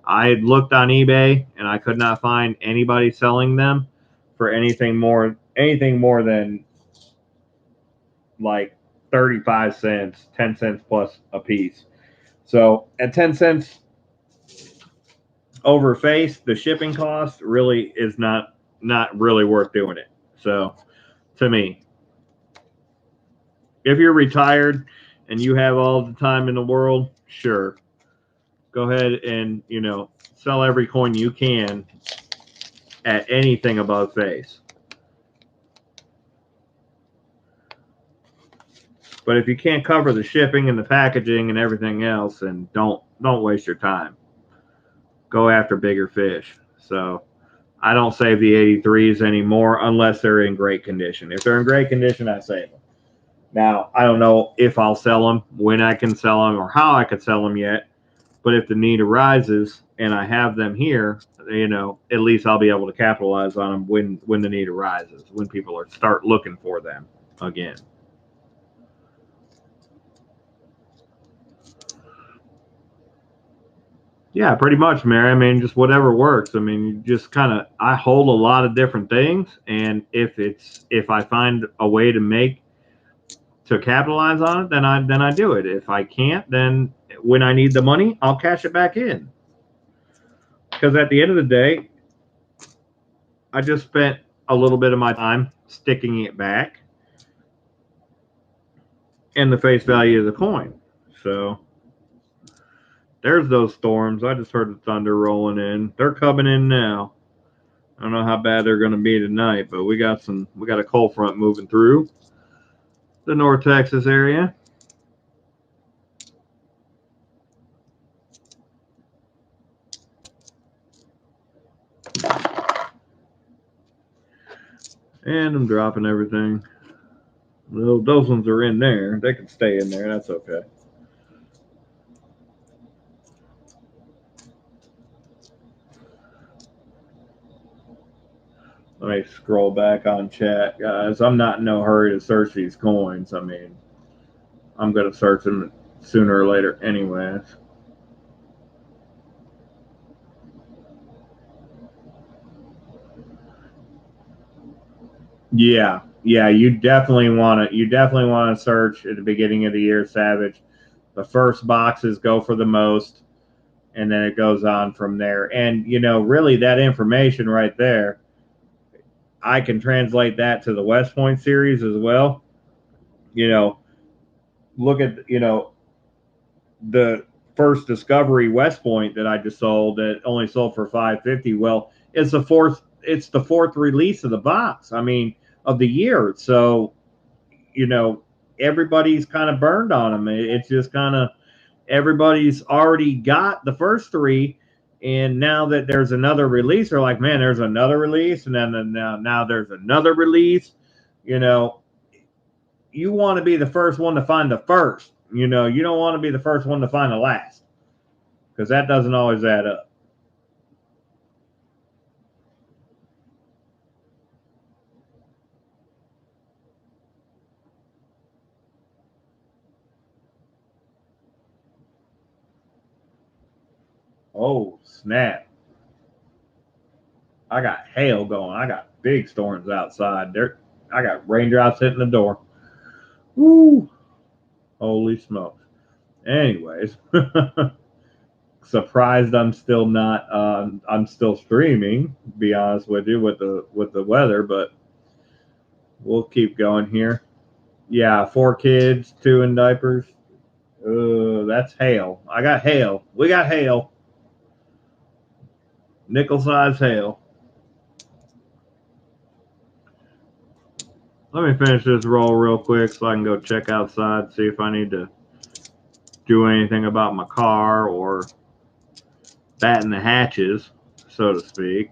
I had looked on eBay and I could not find anybody selling them for anything more than like 35 cents, 10 cents plus a piece. So at 10 cents over face, the shipping cost really is not really worth doing it. So to me, if you're retired and you have all the time in the world, sure, go ahead and sell every coin you can at anything above face. But if you can't cover the shipping and the packaging and everything else, then don't waste your time. Go after bigger fish. So I don't save the 83s anymore unless they're in great condition. If they're in great condition, I save them. Now, I don't know if I'll sell them, when I can sell them, or how I could sell them yet. But if the need arises and I have them here, at least I'll be able to capitalize on them when the need arises, when people start looking for them again. Yeah, pretty much, Mary. I mean, just whatever works. I mean, you just I hold a lot of different things, and if I find a way to capitalize on it, then I do it. If I can't, then when I need the money, I'll cash it back in. Because at the end of the day, I just spent a little bit of my time sticking it back in the face value of the coin. So there's those storms. I just heard the thunder rolling in. They're coming in now. I don't know how bad they're going to be tonight, but we got a cold front moving through the North Texas area. And I'm dropping everything. Well, those ones are in there. They can stay in there. That's okay. Let me scroll back on chat, guys. I'm not in no hurry to search these coins. I mean, I'm going to search them sooner or later anyways. Yeah, you definitely want to search at the beginning of the year, Savage. The first boxes go for the most, and then it goes on from there. And really, that information right there, I can translate that to the West Point series as well. Look at the first Discovery West Point that I just sold that only sold for $550. Well, it's the fourth release of the box. I mean, of the year. So, everybody's kind of burned on them. It's just kind of everybody's already got the first three, and now that there's another release, they're like, man, there's another release, and then now there's another release. You want to be the first one to find the first. You don't want to be the first one to find the last, because that doesn't always add up. Oh, snap. I got hail going. I got big storms outside. I got raindrops hitting the door. Woo! Holy smokes. Anyways, surprised I'm still not. I'm still streaming. To be honest with you, with the weather, but we'll keep going here. Yeah, 4 kids, 2 in diapers. That's hail. I got hail. We got hail. Nickel-sized hail. Let me finish this roll real quick so I can go check outside, see if I need to do anything about my car or batten the hatches, so to speak.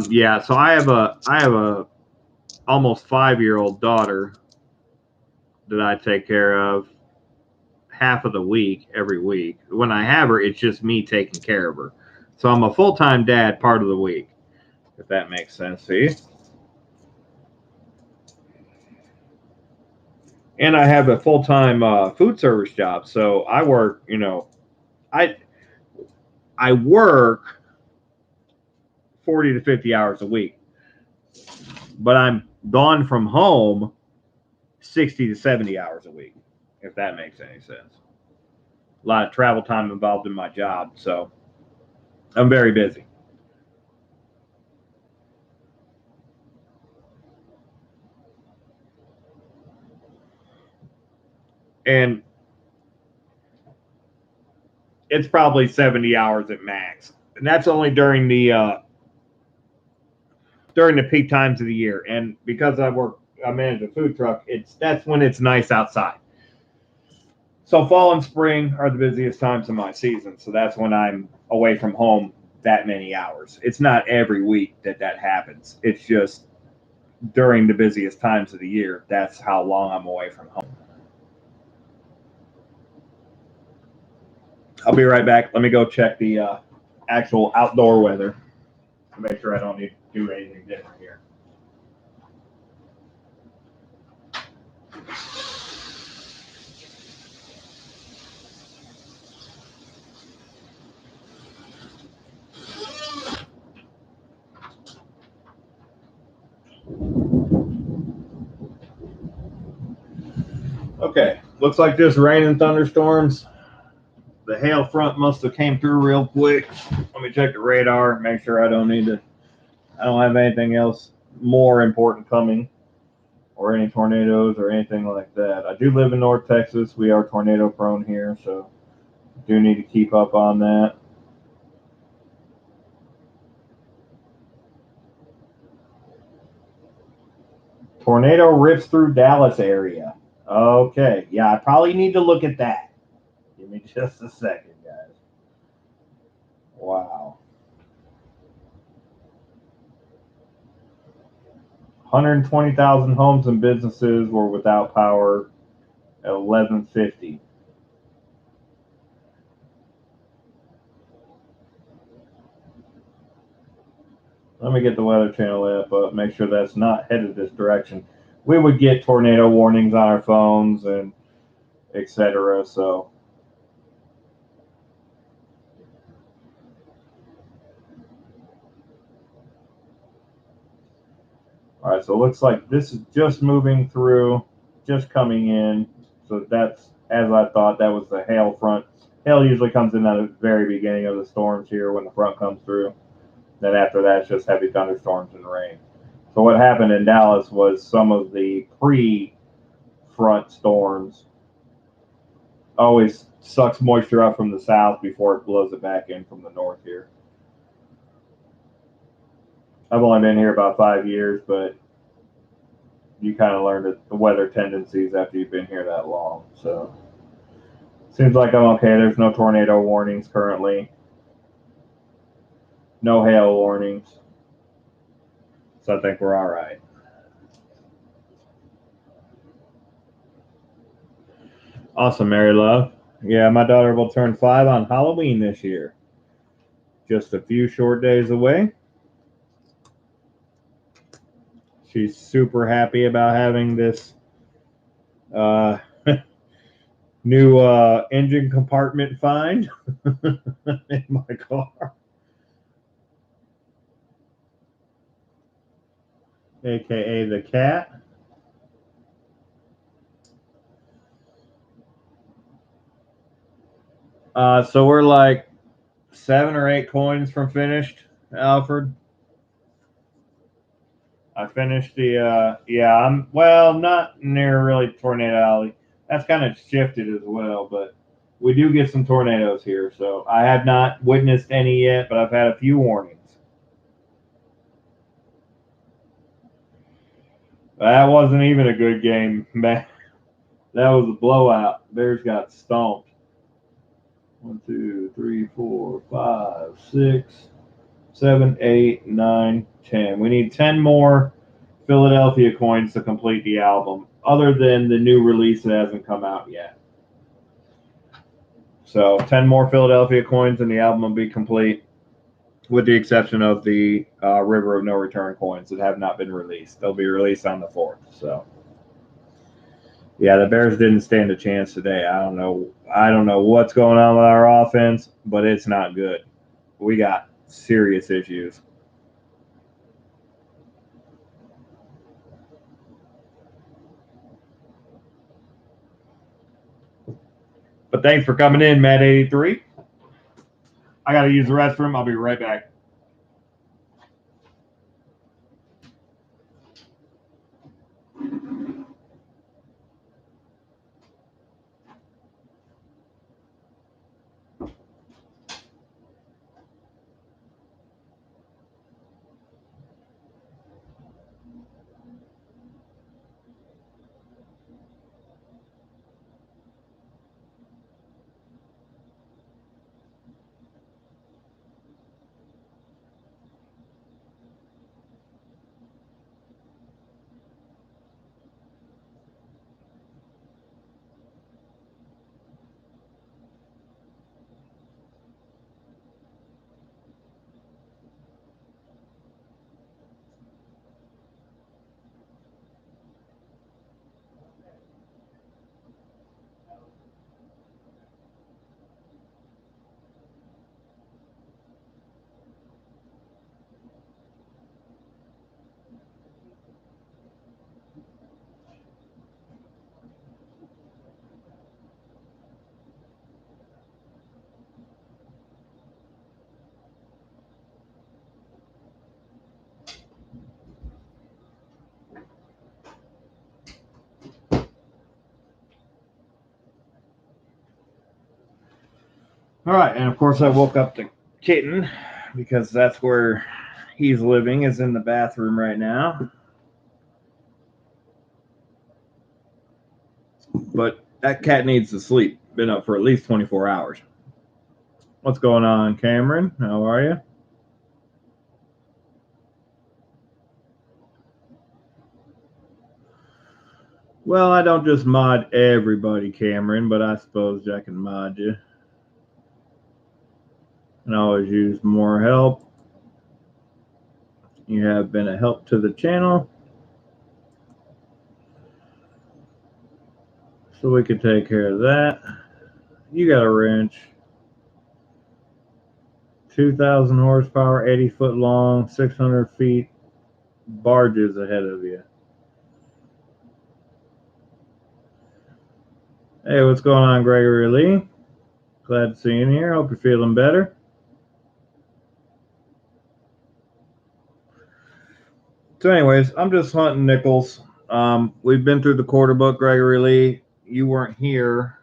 Yeah, so I have a almost 5-year-old daughter that I take care of half of the week, every week. When I have her, it's just me taking care of her. So I'm a full-time dad part of the week, if that makes sense to you. And I have a full-time food service job. So I work, I I work 40 to 50 hours a week, but I'm gone from home 60 to 70 hours a week, if that makes any sense. A lot of travel time involved in my job, so I'm very busy. And it's probably 70 hours at max. And that's only during the peak times of the year. And because I manage a food truck, that's when it's nice outside. So fall and spring are the busiest times of my season. So that's when I'm away from home that many hours. It's not every week that happens. It's just during the busiest times of the year. That's how long I'm away from home. I'll be right back. Let me go check the actual outdoor weather to make sure I don't need to do anything different here. Okay, looks like this rain and thunderstorms. The hail front must have came through real quick. Let me check the radar, make sure I don't have anything else more important coming or any tornadoes or anything like that. I do live in North Texas. We are tornado prone here, so do need to keep up on that. Tornado rips through Dallas area. Okay, yeah, I probably need to look at that. Give me just a second, guys. Wow. 120,000 homes and businesses were without power at 11:50. Let me get the Weather Channel app up, make sure that's not headed this direction. We would get tornado warnings on our phones and etc. So, all right, so it looks like this is just moving through, just coming in. So that's as I thought. That was the hail front. Hail usually comes in at the very beginning of the storms here when the front comes through. Then after that, it's just heavy thunderstorms and rain. So what happened in Dallas was some of the pre-front storms always sucks moisture up from the south before it blows it back in from the north here. I've only been here about 5 years, but you kind of learn the weather tendencies after you've been here that long. So seems like I'm okay. There's no tornado warnings currently, no hail warnings. So I think we're all right. Awesome, Mary Love. Yeah, my daughter will turn 5 on Halloween this year. Just a few short days away. She's super happy about having this uh, new engine compartment find in my car, aka the cat. So we're like 7 or 8 coins from finished, Alfred. I finished yeah, I'm well, not near really Tornado Alley. That's kind of shifted as well, but we do get some tornadoes here. So I have not witnessed any yet, but I've had a few warnings. That wasn't even a good game, man. That was a blowout. Bears got stomped. 1, 2, 3, 4, 5, 6, 7, 8, 9, 10. We need 10 more Philadelphia coins to complete the album, other than the new release that hasn't come out yet. So 10 more Philadelphia coins and the album will be complete, with the exception of the River of No Return coins that have not been released. They'll be released on the 4th. So yeah, the Bears didn't stand a chance today. I don't know what's going on with our offense, but it's not good. We got serious issues. But thanks for coming in, Matt83. I got to use the restroom. I'll be right back. All right, and of course I woke up the kitten because that's where he's living, is in the bathroom right now. But that cat needs to sleep. Been up for at least 24 hours. What's going on, Cameron? How are you? Well, I don't just mod everybody, Cameron, but I suppose I can mod you. And always use more help. You have been a help to the channel. So we could take care of that. You got a wrench. 2,000 horsepower, 80 foot long, 600 feet barges ahead of you. Hey, what's going on, Gregory Lee? Glad to see you in here. Hope you're feeling better. So, anyways, I'm just hunting nickels. We've been through the quarter book, Gregory Lee. You weren't here,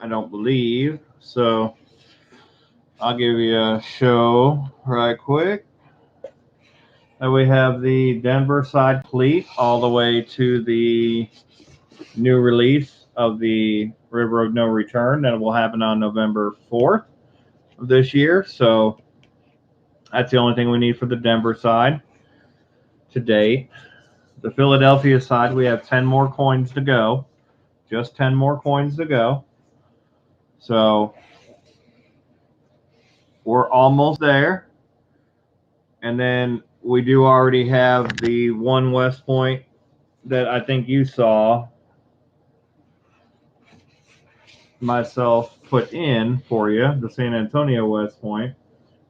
I don't believe. So, I'll give you a show right quick. And we have the Denver side complete all the way to the new release of the River of No Return that will happen on November 4th of this year. So that's the only thing we need for the Denver side to date. The Philadelphia side, we have 10 more coins to go. Just 10 more coins to go. So we're almost there. And then we do already have the one West Point that I think you saw myself put in for you, the San Antonio West Point.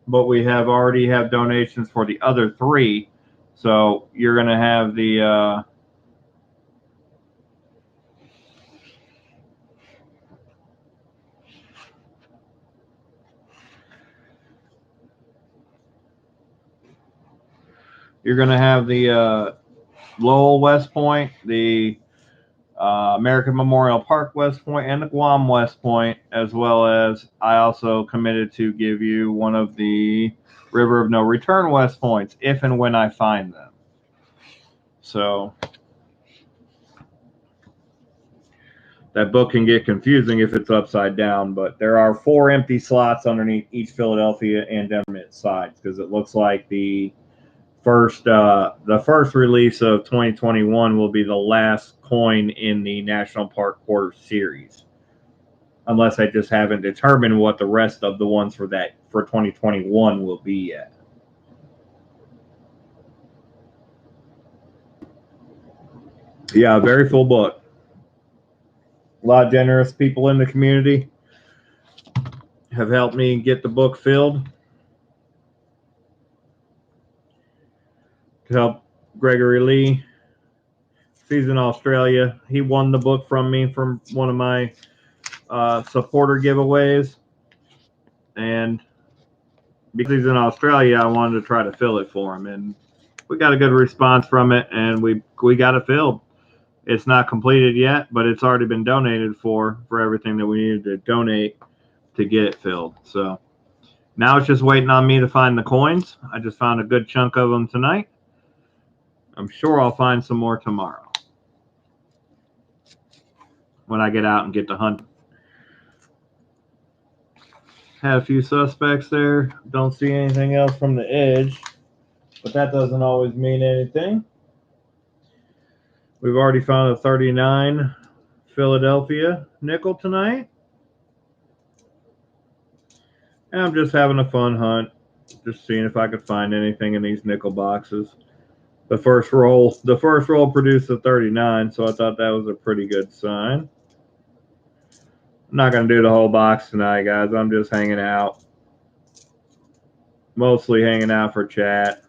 But we already have donations for the other 3. So you're going to have the Lowell West Point, the American Memorial Park West Point, and the Guam West Point, as well as I also committed to give you one of the River of No Return West Points if and when I find them. So that book can get confusing if it's upside down, but there are 4 empty slots underneath each Philadelphia and Demet sides because it looks like the first release of 2021 will be the last coin in the National Park Quarter series, unless I just haven't determined what the rest of the ones for 2021 will be yet. Yeah, very full book. A lot of generous people in the community have helped me get the book filled. To help Gregory Lee, he's in Australia. He won the book from me from one of my supporter giveaways, and because he's in Australia, I wanted to try to fill it for him, and we got a good response from it, and we got it filled. It's not completed yet, but it's already been donated for everything that we needed to donate to get it filled. So now it's just waiting on me to find the coins. I just found a good chunk of them tonight. I'm sure I'll find some more tomorrow when I get out and get to hunt. Had a few suspects there. Don't see anything else from the edge, but that doesn't always mean anything. We've already found a 39 Philadelphia nickel tonight. And I'm just having a fun hunt, just seeing if I could find anything in these nickel boxes. The first roll produced a 39, so I thought that was a pretty good sign. I'm not going to do the whole box tonight, guys. I'm just hanging out. Mostly hanging out for chat.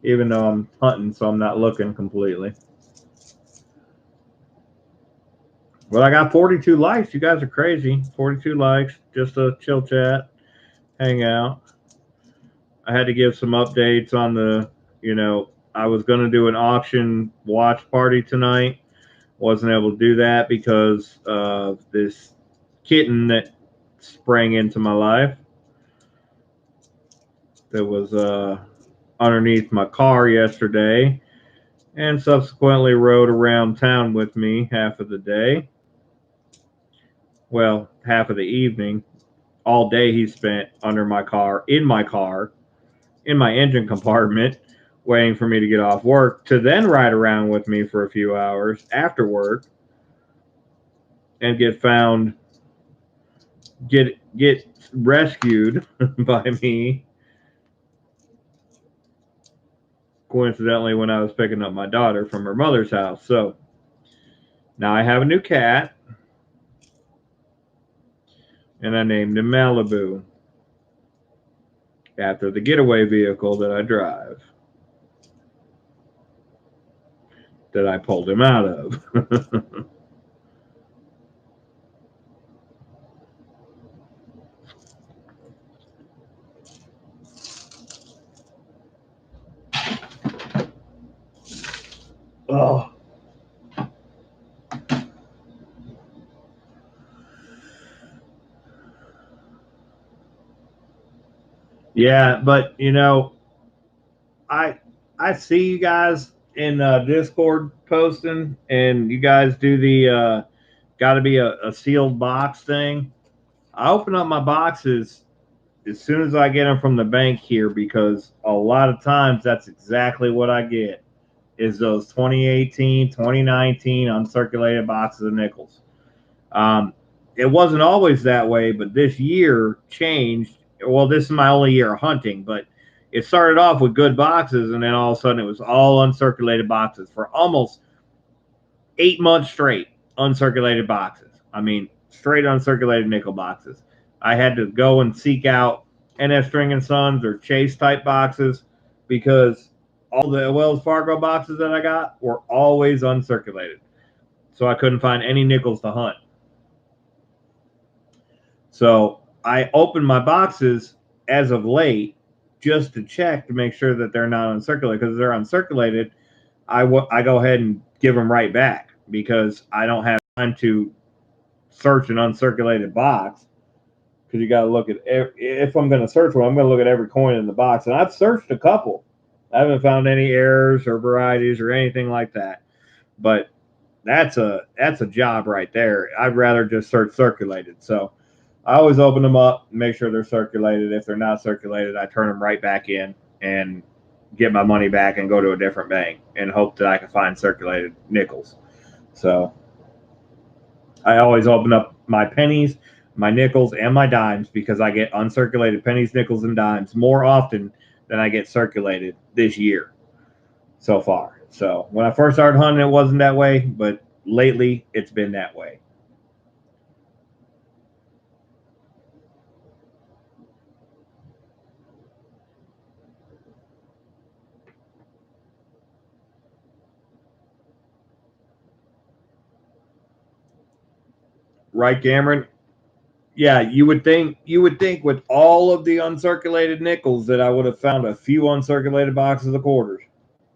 Even though I'm hunting, so I'm not looking completely. Well, I got 42 likes. You guys are crazy. 42 likes, just a chill chat, hang out. I had to give some updates on I was going to do an auction watch party tonight. Wasn't able to do that because of this kitten that sprang into my life that was underneath my car yesterday and subsequently rode around town with me half of the day. Well, half of the evening. All day he spent under my car, in my engine compartment, waiting for me to get off work to then ride around with me for a few hours after work and get rescued by me, coincidentally, when I was picking up my daughter from her mother's house. So now I have a new cat, and I named him Malibu after the getaway vehicle that I drive, that I pulled him out of. Oh. Yeah, but I see you guys in Discord posting, and you guys do the got to be a sealed box thing. I open up my boxes as soon as I get them from the bank here because a lot of times that's exactly what I get is those 2018, 2019 uncirculated boxes of nickels. It wasn't always that way, but this year changed. Well, this is my only year of hunting, but it started off with good boxes, and then all of a sudden it was all uncirculated boxes for almost 8 months straight. Uncirculated boxes. I mean, straight uncirculated nickel boxes. I had to go and seek out NF String and Sons or Chase type boxes because all the Wells Fargo boxes that I got were always uncirculated. So I couldn't find any nickels to hunt. So I opened my boxes as of late just to check to make sure that they're not uncirculated, because if they're uncirculated, I go ahead and give them right back because I don't have time to search an uncirculated box. Because you got to look at if I'm going to search one, I'm going to look at every coin in the box, and I've searched a couple. I haven't found any errors or varieties or anything like that. But that's a job right there. I'd rather just search circulated. So I always open them up, make sure they're circulated. If they're not circulated, I turn them right back in and get my money back and go to a different bank and hope that I can find circulated nickels. So I always open up my pennies, my nickels, and my dimes because I get uncirculated pennies, nickels, and dimes more often than I get circulated this year so far. So when I first started hunting, it wasn't that way, but lately it's been that way. Right, Cameron? Yeah, you would think with all of the uncirculated nickels that I would have found a few uncirculated boxes of quarters.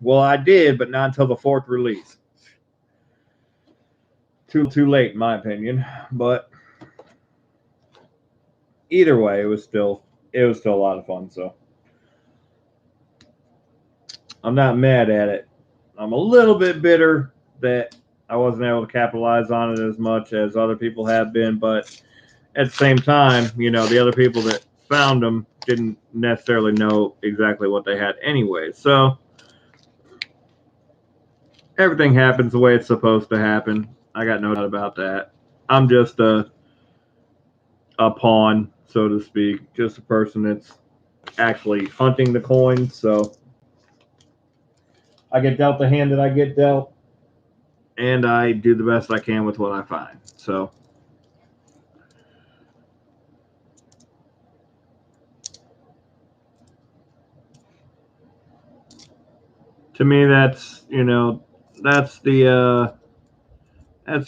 Well, I did, but not until the fourth release. Too late, in my opinion. But either way, it was still a lot of fun. So I'm not mad at it. I'm a little bit bitter that I wasn't able to capitalize on it as much as other people have been, but at the same time, the other people that found them didn't necessarily know exactly what they had anyway. So everything happens the way it's supposed to happen. I got no doubt about that. I'm just a pawn, so to speak, just a person that's actually hunting the coins. So I get dealt the hand that I get dealt, and I do the best I can with what I find. So to me, that's the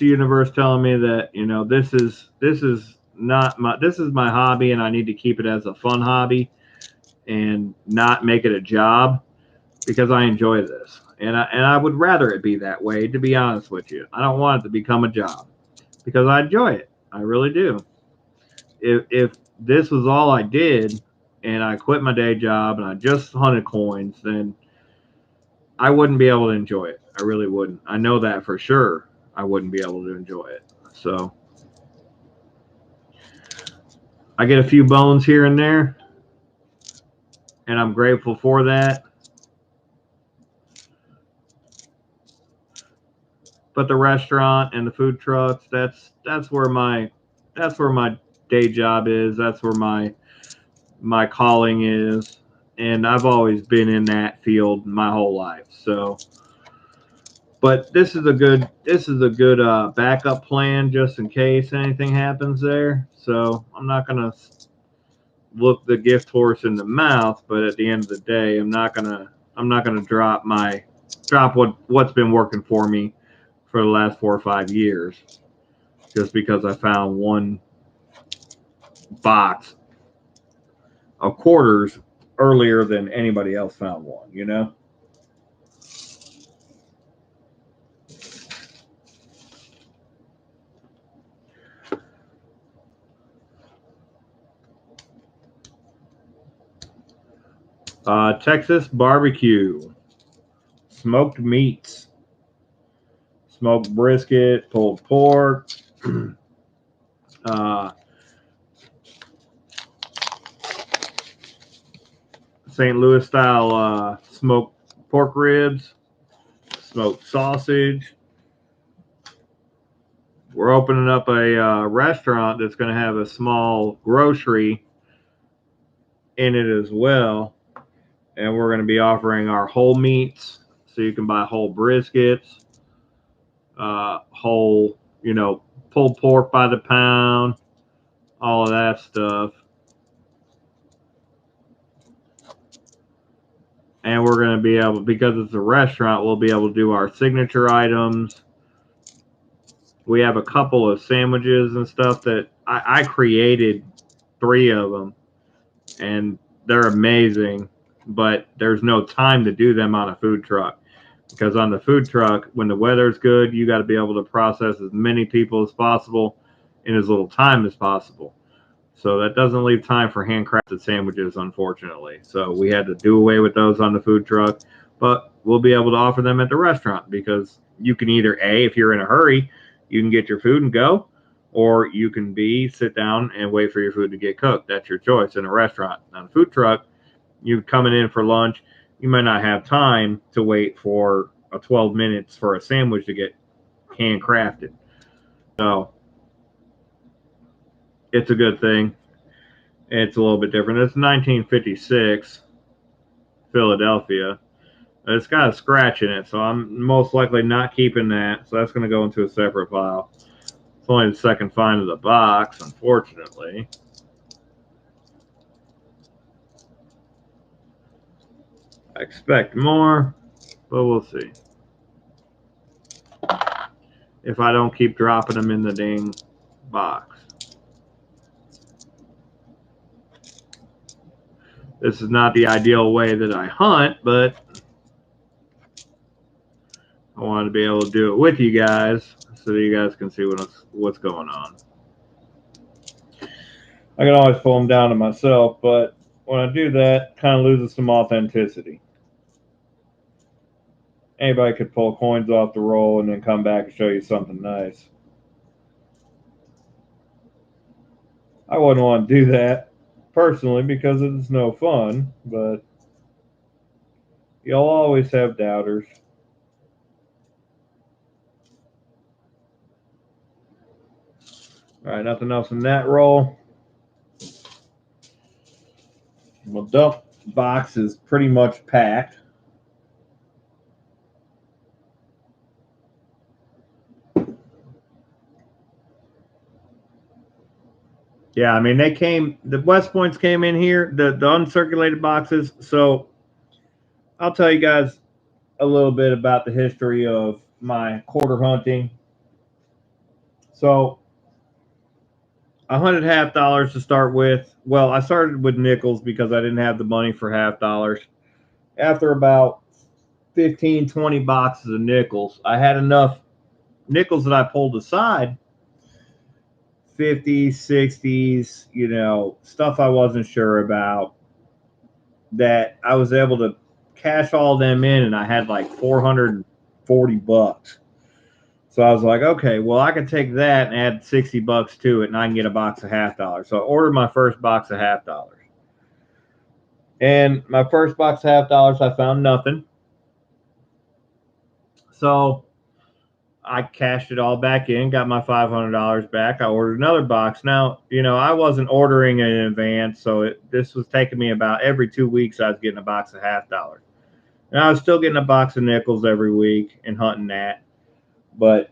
universe telling me that this is my hobby, and I need to keep it as a fun hobby and not make it a job because I enjoy this, and I would rather it be that way. To be honest with you, I don't want it to become a job because I enjoy it. I really do. If this was all I did and I quit my day job and I just hunted coins, then I wouldn't be able to enjoy it. I really wouldn't. I know that for sure. I wouldn't be able to enjoy it. So I get a few bones here and there, and I'm grateful for that. But the restaurant and the food trucks, that's where my day job is. That's where my calling is, and I've always been in that field my whole life. So, but this is a good backup plan just in case anything happens there. So I'm not gonna look the gift horse in the mouth, but at the end of the day, I'm not gonna drop what's been working for me for the last 4 or 5 years just because I found one box of quarters earlier than anybody else found one. Texas barbecue, smoked meats, smoked brisket, pulled pork, uh, St. Louis style smoked pork ribs, smoked sausage. We're opening up a restaurant that's going to have a small grocery in it as well. And we're going to be offering our whole meats. So you can buy whole briskets, whole, pulled pork by the pound, all of that stuff. And we're going to be able, because it's a restaurant, we'll be able to do our signature items. We have a couple of sandwiches and stuff that I created 3 of them, and they're amazing, but there's no time to do them on a food truck Because on the food truck, when the weather's good, you got to be able to process as many people as possible in as little time as possible. So that doesn't leave time for handcrafted sandwiches, unfortunately. So we had to do away with those on the food truck, but we'll be able to offer them at the restaurant because you can either A, if you're in a hurry, you can get your food and go, or you can B, sit down and wait for your food to get cooked. That's your choice in a restaurant. On a food truck, you're coming in for lunch, you might not have time to wait for a 12 minutes for a sandwich to get handcrafted. So it's a good thing. It's a little bit different. It's 1956 Philadelphia. It's got a scratch in it, so I'm most likely not keeping that. So that's going to go into a separate file. It's only the second find of the box, unfortunately. I expect more, but we'll see. If I don't keep dropping them in the dang box. This is not the ideal way that I hunt, but I wanted to be able to do it with you guys so that you guys can see what's going on. I can always pull them down to myself, but when I do that, it kind of loses some authenticity. Anybody could pull coins off the roll and then come back and show you something nice. I wouldn't want to do that personally because it's no fun, but you'll always have doubters. All right, nothing else in that roll. Well, dump box is pretty much packed. Yeah, I mean the West Points came in here, the uncirculated boxes. So I'll tell you guys a little bit about the history of my quarter hunting. So I hunted half dollars to start with. Well, I started with nickels because I didn't have the money for half dollars. After about 15, 20 boxes of nickels, I had enough nickels that I pulled aside 50s, 60s, stuff I wasn't sure about, that I was able to cash all them in, and I had like 440 bucks. So I was like, okay, well, I can take that and add 60 bucks to it, and I can get a box of half dollars. So I ordered my first box of half dollars. And my first box of half dollars, I found nothing. So I cashed it all back in, got my $500 back. I ordered another box. Now, I wasn't ordering in advance, so this was taking me about every 2 weeks. I was getting a box of half dollars, and I was still getting a box of nickels every week and hunting that. But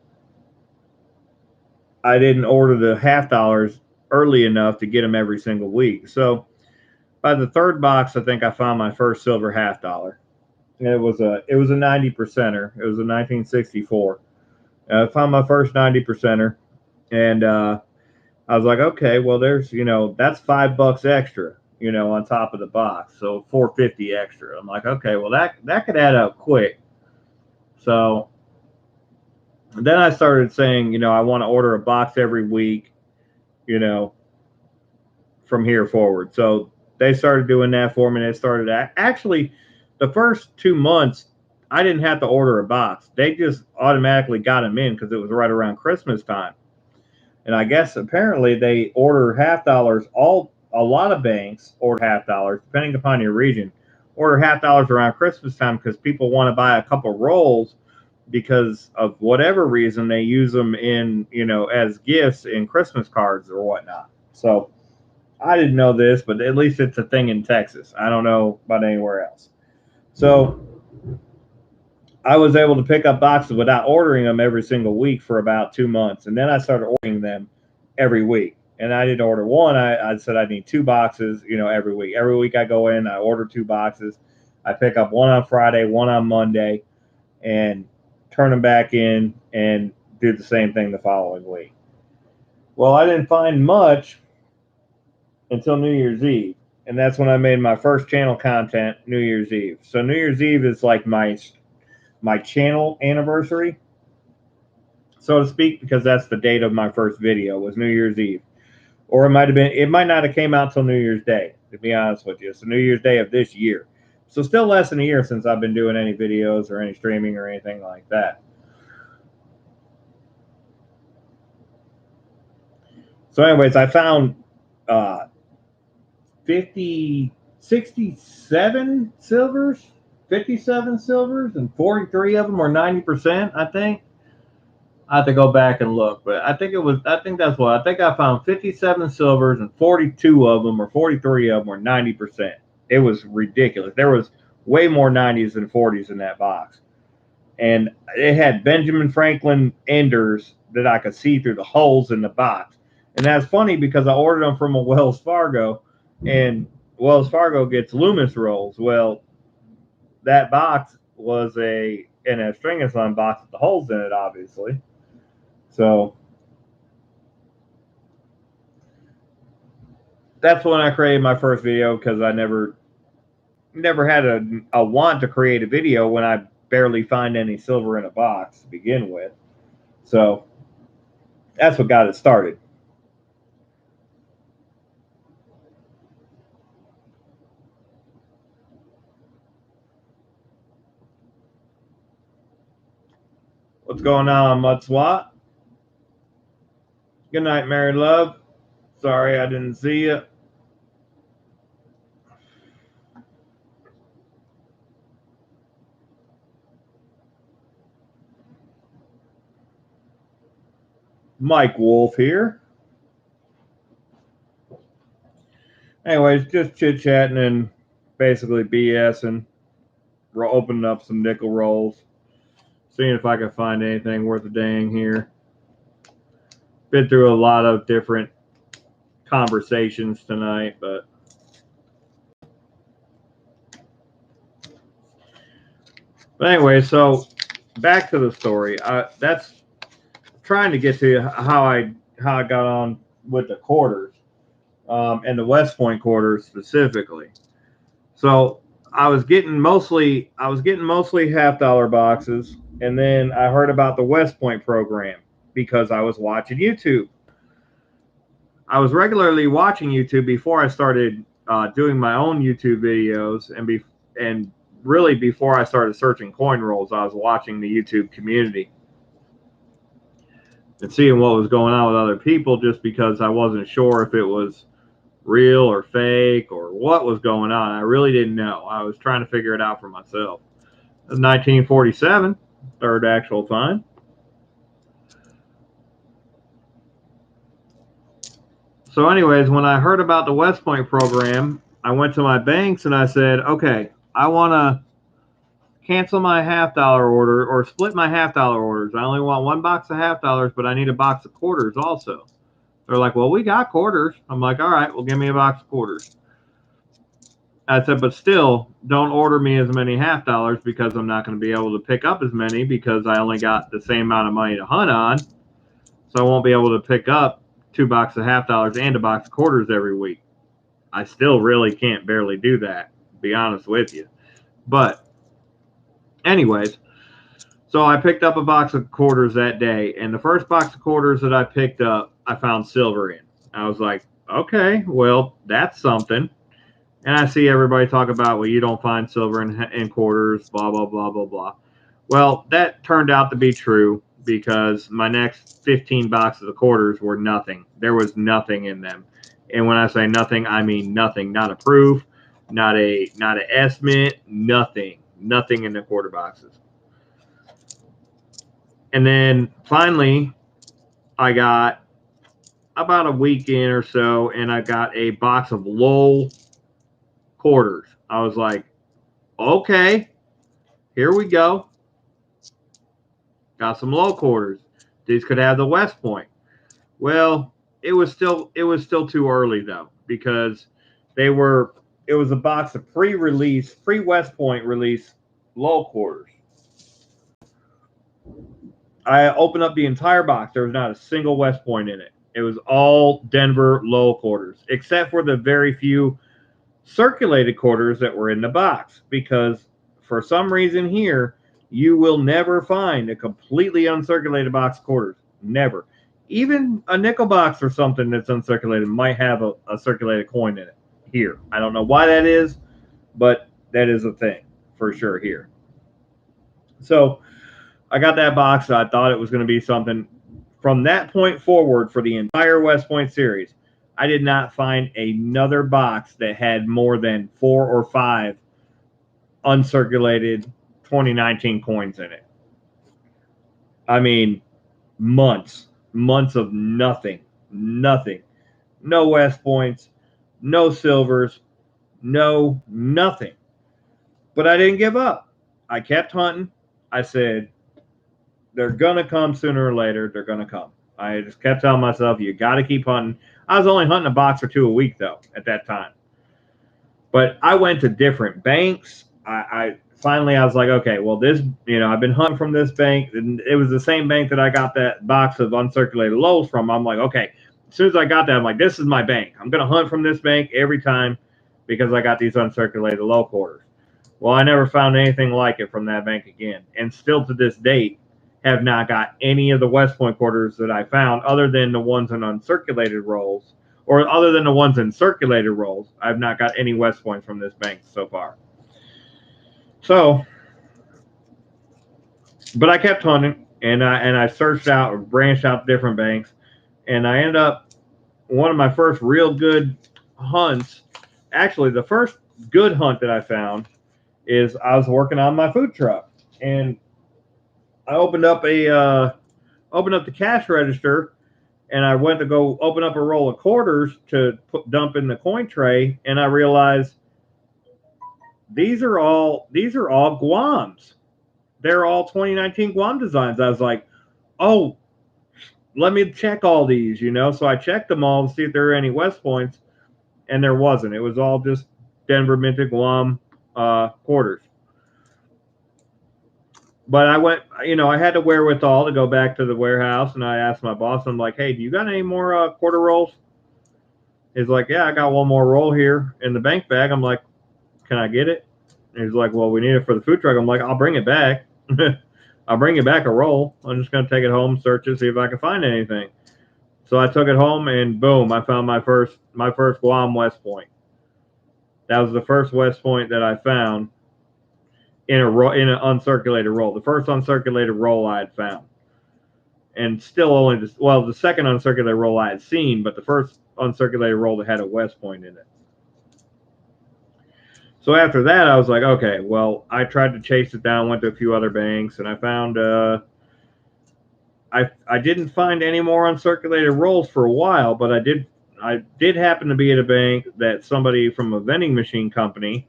I didn't order the half dollars early enough to get them every single week. So by the third box, I think I found my first silver half dollar. And it was a 90 percenter. It was a 1964. I found my first 90 percenter, and I was like, okay, well, that's $5 extra, on top of the box, so 450 extra. I'm like, okay, well, that could add up quick. So then I started saying, I want to order a box every week, you know, from here forward. So they started doing that for me. They started actually the first 2 months. I didn't have to order a box. They just automatically got them in because it was right around Christmas time. And I guess apparently they order half dollars. A lot of banks order half dollars, depending upon your region. Order half dollars around Christmas time because people want to buy a couple rolls because of whatever reason they use them in as gifts in Christmas cards or whatnot. So I didn't know this, but at least it's a thing in Texas. I don't know about anywhere else. So I was able to pick up boxes without ordering them every single week for about 2 months. And then I started ordering them every week. And I didn't order one. I said I need 2 boxes, every week. Every week I go in, I order 2 boxes. I pick up one on Friday, one on Monday, and turn them back in and do the same thing the following week. Well, I didn't find much until New Year's Eve. And that's when I made my first channel content, New Year's Eve. So New Year's Eve is like my channel anniversary, so to speak, because that's the date of my first video, was New Year's Eve. Or it might not have came out till New Year's Day, to be honest with you. It's New Year's Day of this year. So still less than a year since I've been doing any videos or any streaming or anything like that. So anyways, I found 67 silvers, 57 silvers, and 43 of them were 90%, I think. I have to go back and look, but I think I found 57 silvers and 42 of them or 43 of them were 90%. It was ridiculous. There was way more 90s than 40s in that box. And it had Benjamin Franklin enders that I could see through the holes in the box. And that's funny because I ordered them from a Wells Fargo, and Wells Fargo gets Loomis rolls. Well, that box was in a String and Son box with the holes in it, obviously. So that's when I created my first video, because I never had a want to create a video when I barely find any silver in a box to begin with. So that's what got it started. What's going on, Mudswat? Good night, Mary Love. Sorry I didn't see you. Mike Wolf here. Anyways, just chit-chatting and basically BSing. We're opening up some nickel rolls. Seeing if I can find anything worth a dang here. Been through a lot of different conversations tonight, but anyway, so back to the story. That's trying to get to how I got on with the quarters, and the West Point quarters specifically. So I was getting mostly $50 boxes, and then I heard about the West Point program because I was watching YouTube. I was regularly watching YouTube before I started doing my own YouTube videos, and really before I started searching coin rolls, I was watching the YouTube community and seeing what was going on with other people, just because I wasn't sure if it was real or fake or what was going on. I really didn't know. I was trying to figure it out for myself. It was 1947, third actual find. So anyways, when I heard about the West Point program, I went to my banks and I said, okay, I want to cancel my $50 order or split my $50 orders. I only want one box of $50, but I need a box of quarters also. They're like, well, we got quarters. I'm like, all right, well, give me a box of quarters. I said, but still, don't order me as many $50 because I'm not going to be able to pick up as many because I only got the same amount of money to hunt on. So I won't be able to pick up 2 boxes of $50 and a box of quarters every week. I still really can't barely do that, to be honest with you. But anyways, so I picked up a box of quarters that day, and the first box of quarters that I picked up, I found silver in. I was like, okay, well, that's something. And I see everybody talk about, well, you don't find silver in quarters, blah, blah, blah, blah, blah. Well, that turned out to be true because my next 15 boxes of quarters were nothing. There was nothing in them. And when I say nothing, I mean nothing. Not a proof, not an estimate, nothing. Nothing in the quarter boxes. And then finally, I got about a week in or so, and I got a box of Lowell quarters. I was like, okay, here we go. Got some Lowell quarters. These could have the West Point. Well, it was still too early though, because it was a box of pre-West Point release Lowell quarters. I opened up the entire box. There was not a single West Point in it. It was all Denver Lowell quarters, except for the very few circulated quarters that were in the box, because for some reason here, You will never find a completely uncirculated box of quarters. Never. Even a nickel box or something that's uncirculated might have a circulated coin in it here. I don't know why that is, but that is a thing for sure here. So I got that box. I thought it was going to be something. From that point forward, for the entire West Point series, I did not find another box that had more than 4 or 5 uncirculated 2019 coins in it. I mean, months of nothing, nothing. No West Points, no silvers, no nothing. But I didn't give up. I kept hunting. I said, they're going to come sooner or later. They're going to come. I just kept telling myself, you got to keep hunting. I was only hunting a box or two a week, though, at that time. But I went to different banks. I finally, I was like, okay, well, this, I've been hunting from this bank. And it was the same bank that I got that box of uncirculated lows from. I'm like, okay, as soon as I got that, I'm like, this is my bank. I'm going to hunt from this bank every time because I got these uncirculated low quarters. Well, I never found anything like it from that bank again. And still to this date, have not got any of the West Point quarters that I found other than the ones in uncirculated rolls, or other than the ones in circulated rolls. I've not got any West Points from this bank so far. So, but I kept hunting, and I searched out, branched out different banks, and I ended up one of my first real good hunts. Actually, the first good hunt that I found is I was working on my food truck, and I opened up the cash register, and I went to go open up a roll of quarters to dump in the coin tray, and I realized these are all Guams. They're all 2019 Guam designs. I was like, oh, let me check all these, So I checked them all to see if there were any West Points, and there wasn't. It was all just Denver minted Guam quarters. But I went, I had the wherewithal to go back to the warehouse, and I asked my boss, I'm like, hey, do you got any more quarter rolls? He's like, yeah, I got one more roll here in the bank bag. I'm like, can I get it? And he's like, well, we need it for the food truck. I'm like, I'll bring it back. I'll bring you back a roll. I'm just going to take it home, search it, see if I can find anything. So I took it home, and boom, I found my first Guam West Point. That was the first West Point that I found in an uncirculated roll. The first uncirculated roll I had found. And still only the second uncirculated roll I had seen, but the first uncirculated roll that had a West Point in it. So after that, I was like, okay, well, I tried to chase it down, went to a few other banks, and I found I didn't find any more uncirculated rolls for a while, but I did happen to be at a bank that somebody from a vending machine company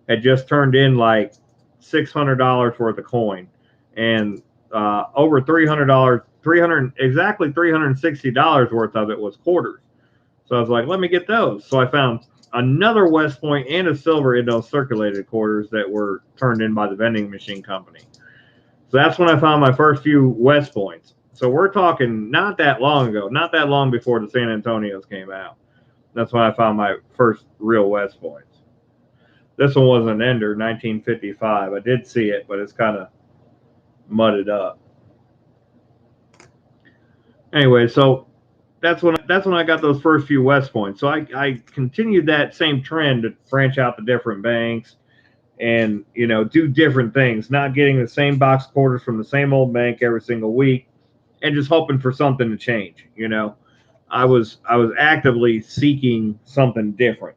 had just turned in like $600 worth of coin, and over $300, exactly $360 worth of it was quarters. So I was like, let me get those. So I found another West Point and a silver in those circulated quarters that were turned in by the vending machine company. So that's when I found my first few West Points. So we're talking not that long ago, not that long before the San Antonios came out. That's when I found my first real West Points. This one was an Ender, 1955. I did see it, but it's kind of mudded up. Anyway, so that's when I got those first few West Points. So I continued that same trend to branch out to different banks and do different things, not getting the same box quarters from the same old bank every single week, and just hoping for something to change. I was actively seeking something different,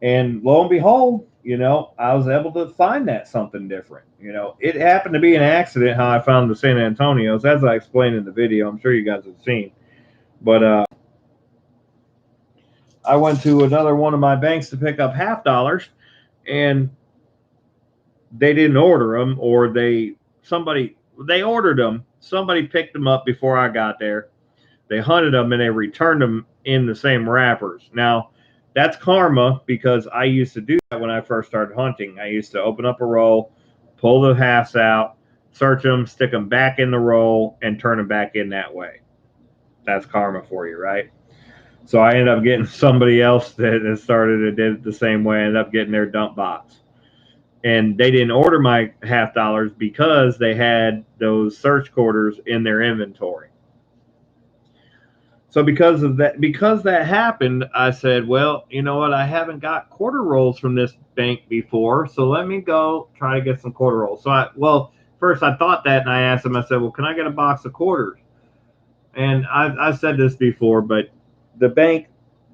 and lo and behold, I was able to find that something different. It happened to be an accident how I found the San Antonios, as I explained in the video. I'm sure you guys have seen. But I went to another one of my banks to pick up $50, and they didn't order them, or they ordered them. Somebody picked them up before I got there. They hunted them and they returned them in the same wrappers. Now, that's karma, because I used to do that when I first started hunting. I used to open up a roll, pull the halves out, search them, stick them back in the roll, and turn them back in that way. That's karma for you, right? So I ended up getting somebody else that started and did it the same way. I ended up getting their dump box. And they didn't order my $half because they had those search quarters in their inventory. So because that happened, I said, well, you know what? I haven't got quarter rolls from this bank before, so let me go try to get some quarter rolls. So first I thought that, and I asked them, I said, well, can I get a box of quarters? And I've said this before, but the bank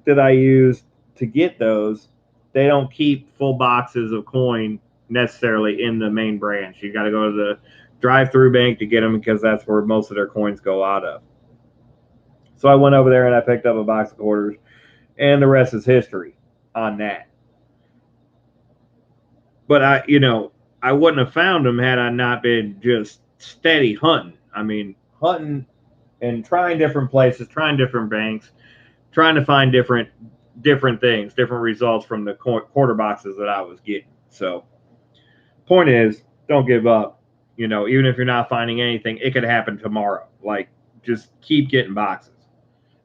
that I use to get those, they don't keep full boxes of coin necessarily in the main branch. You got to go to the drive-through bank to get them because that's where most of their coins go out of. So I went over there and I picked up a box of quarters, and the rest is history on that. But I wouldn't have found them had I not been just steady hunting. I mean, hunting and trying different places, trying different banks, trying to find different things, different results from the quarter boxes that I was getting. So, point is, don't give up. Even if you're not finding anything, it could happen tomorrow. Like, just keep getting boxes.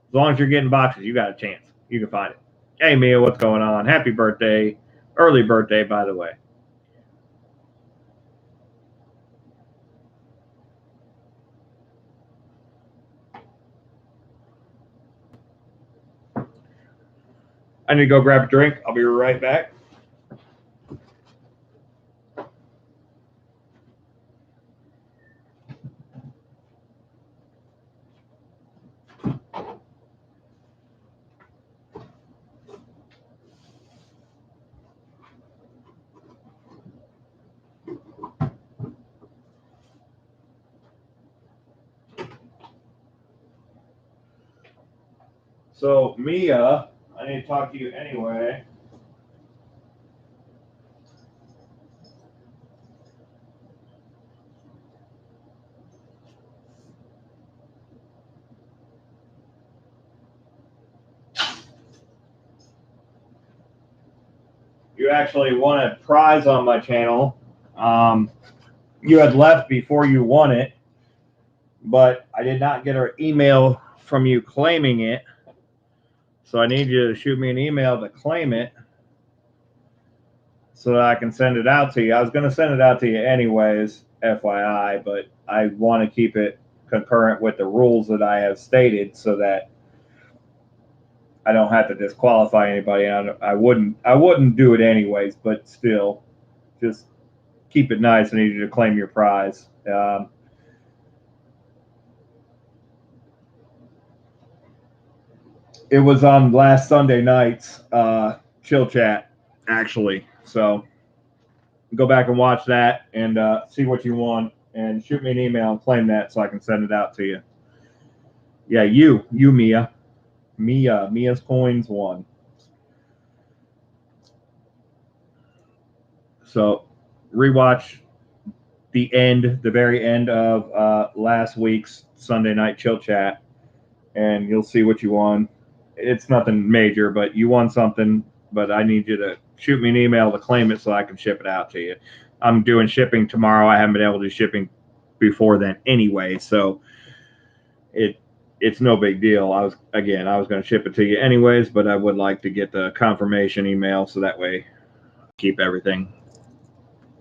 As long as you're getting boxes, you got a chance. You can find it. Hey, Mia, what's going on? Happy birthday. Early birthday, by the way. I need to go grab a drink. I'll be right back. So, Mia, I need to talk to you anyway. You actually won a prize on my channel. You had left before you won it, but I did not get an email from you claiming it. So I need you to shoot me an email to claim it so that I can send it out to you. I was going to send it out to you anyways, FYI, but I want to keep it concurrent with the rules that I have stated so that I don't have to disqualify anybody. I wouldn't do it anyways, but still, just keep it nice. I need you to claim your prize. It was on last Sunday night's chill chat, actually. So go back and watch that and see what you want, and shoot me an email and claim that so I can send it out to you. Yeah, you, Mia's coins won. So rewatch the very end of last week's Sunday night chill chat, and you'll see what you won. It's nothing major, but you won something. But I need you to shoot me an email to claim it so I can ship it out to you. I'm doing shipping tomorrow. I haven't been able to do shipping before then anyway, so it's no big deal. I was going to ship it to you anyways, but I would like to get the confirmation email so that way keep everything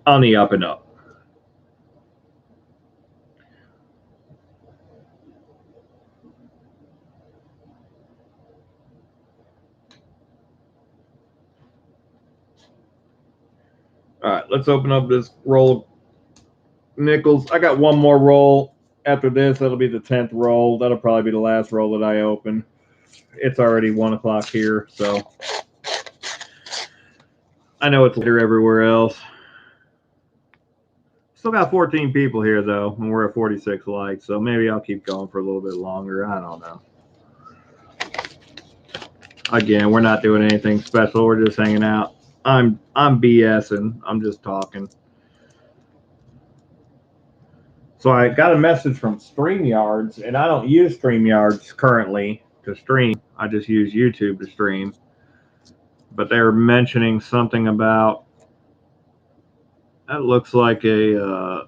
on the up and up. All right, let's open up this roll of nickels. I got one more roll after this. That'll be the 10th roll. That'll probably be the last roll that I open. It's already 1 o'clock here, so I know it's later everywhere else. Still got 14 people here, though, and we're at 46 likes, so maybe I'll keep going for a little bit longer. I don't know. Again, we're not doing anything special. We're just hanging out. I'm BSing. I'm just talking. So I got a message from StreamYards, and I don't use StreamYards currently to stream. I just use YouTube to stream. But they're mentioning something about that looks like a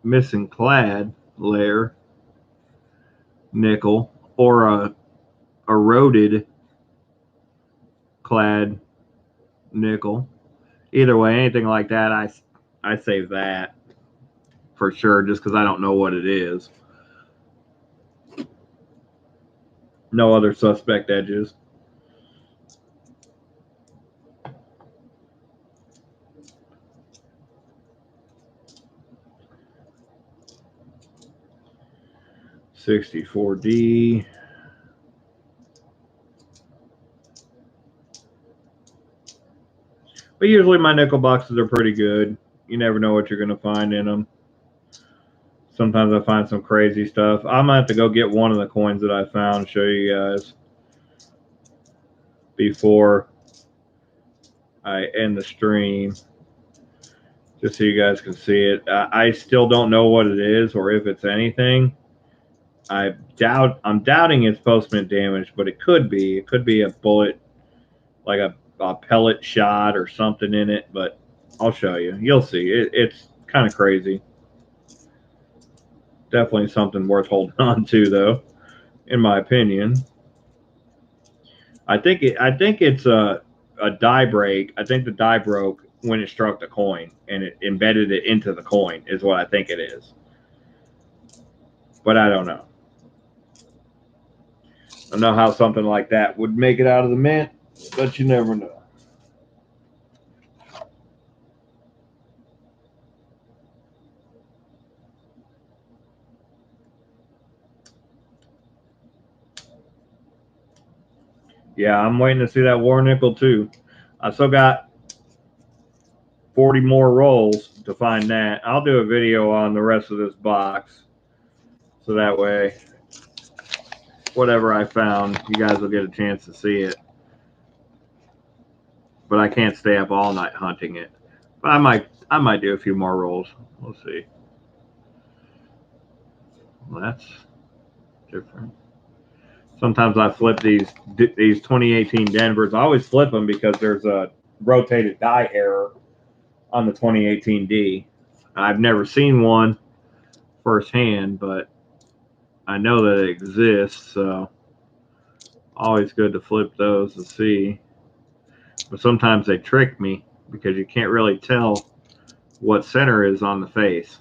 missing clad layer nickel or a eroded clad nickel. Either way, anything like that, I save that for sure, just because I don't know what it is. No other suspect edges. $64D. But usually my nickel boxes are pretty good. You never know what you're going to find in them. Sometimes I find some crazy stuff. I'm going to have to go get one of the coins that I found, show you guys before I end the stream, just so you guys can see it. I still don't know what it is or if it's anything. I'm doubting it's post-mint damage, but it could be. It could be a bullet, like a pellet shot or something in it, but I'll show you. You'll see. It's kind of crazy. Definitely something worth holding on to, though, in my opinion. I think it's a die break. I think the die broke when it struck the coin and it embedded it into the coin is what I think it is. But I don't know. I don't know how something like that would make it out of the mint, but you never know. Yeah, I'm waiting to see that war nickel too. I still got 40 more rolls to find that. I'll do a video on the rest of this box, so that way whatever I found, you guys will get a chance to see it. But I can't stay up all night hunting it. But I might do a few more rolls. We'll see. Well, that's different. Sometimes I flip these 2018 Denvers. I always flip them because there's a rotated die error on the 2018 D. I've never seen one firsthand, but I know that it exists, so always good to flip those to see. But sometimes they trick me because you can't really tell what center is on the face.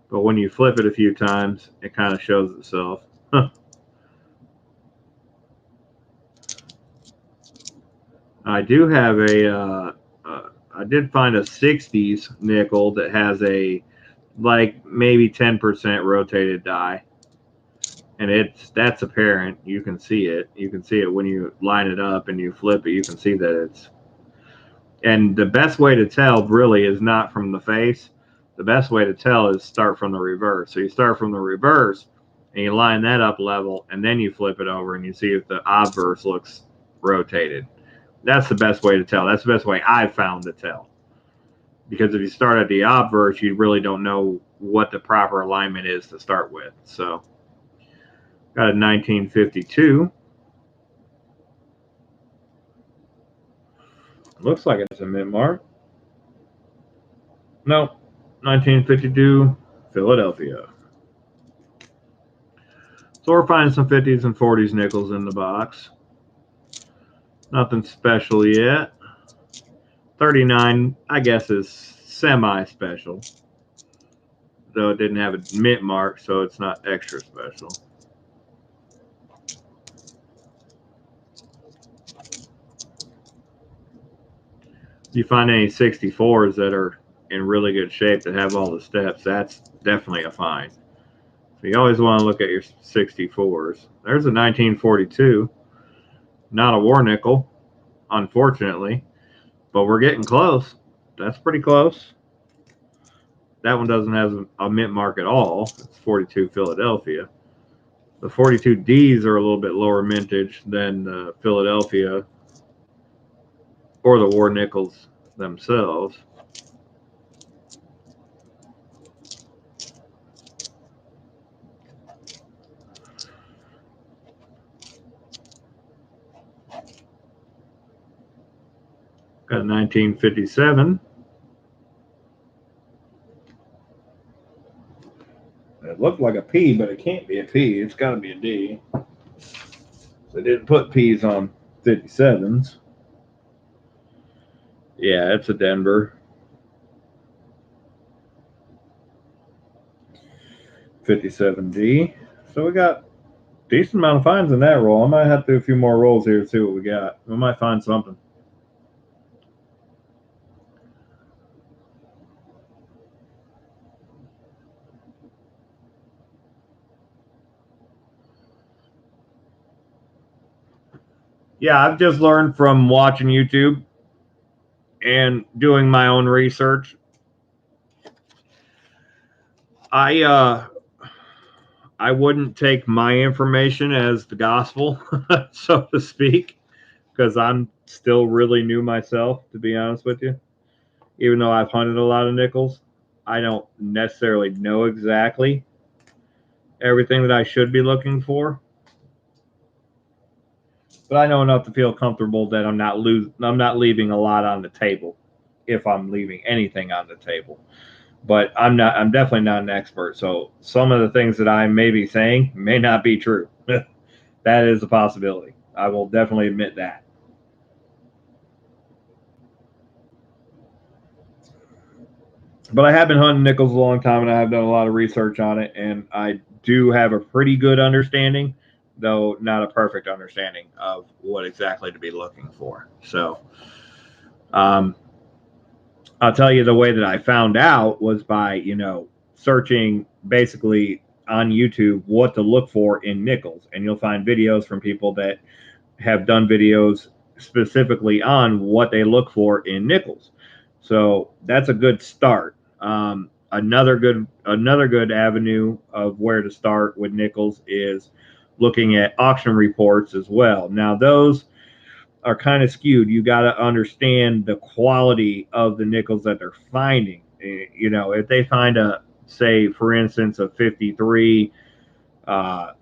But when you flip it a few times, it kind of shows itself. I do have I did find a 60s nickel that has a like maybe 10% rotated die. And that's apparent. You can see it. You can see it when you line it up and you flip it. You can see that it's. And the best way to tell really is not from the face. The best way to tell is start from the reverse. So you start from the reverse and you line that up level, and then you flip it over and you see if the obverse looks rotated. That's the best way to tell. That's the best way I've found to tell. Because if you start at the obverse, you really don't know what the proper alignment is to start with. So, got a 1952. Looks like it's a mint mark. No, 1952, Philadelphia. So we're finding some 50s and 40s nickels in the box. Nothing special yet. 39, I guess, is semi-special. Though it didn't have a mint mark, so it's not extra special. If you find any 64s that are in really good shape that have all the steps, that's definitely a find. So you always want to look at your 64s. There's a 1942. Not a war nickel, unfortunately, but we're getting close. That's pretty close. That one doesn't have a mint mark at all. It's 42 Philadelphia. The 42Ds are a little bit lower mintage than the Philadelphia or the war nickels themselves. Got 1957. It looked like a P, but it can't be a P. It's got to be a D. They didn't put P's on 57s. Yeah, it's a Denver. 57D. So we got decent amount of finds in that roll. I might have to do a few more rolls here to see what we got. We might find something. Yeah, I've just learned from watching YouTube and doing my own research. I I wouldn't take my information as the gospel, so to speak, because I'm still really new myself, to be honest with you. Even though I've hunted a lot of nickels, I don't necessarily know exactly everything that I should be looking for. But I know enough to feel comfortable that I'm not leaving a lot on the table if I'm leaving anything on the table. But I'm definitely not an expert. So some of the things that I may be saying may not be true. That is a possibility. I will definitely admit that. But I have been hunting nickels a long time and I have done a lot of research on it and I do have a pretty good understanding, though not a perfect understanding of what exactly to be looking for. So um, I'll tell you the way that I found out was by, searching basically on YouTube what to look for in nickels. And you'll find videos from people that have done videos specifically on what they look for in nickels. So that's a good start. Another good avenue of where to start with nickels is looking at auction reports as well. Now those are kind of skewed. You got to understand the quality of the nickels that they're finding. If they find say, for instance, a 53 uh,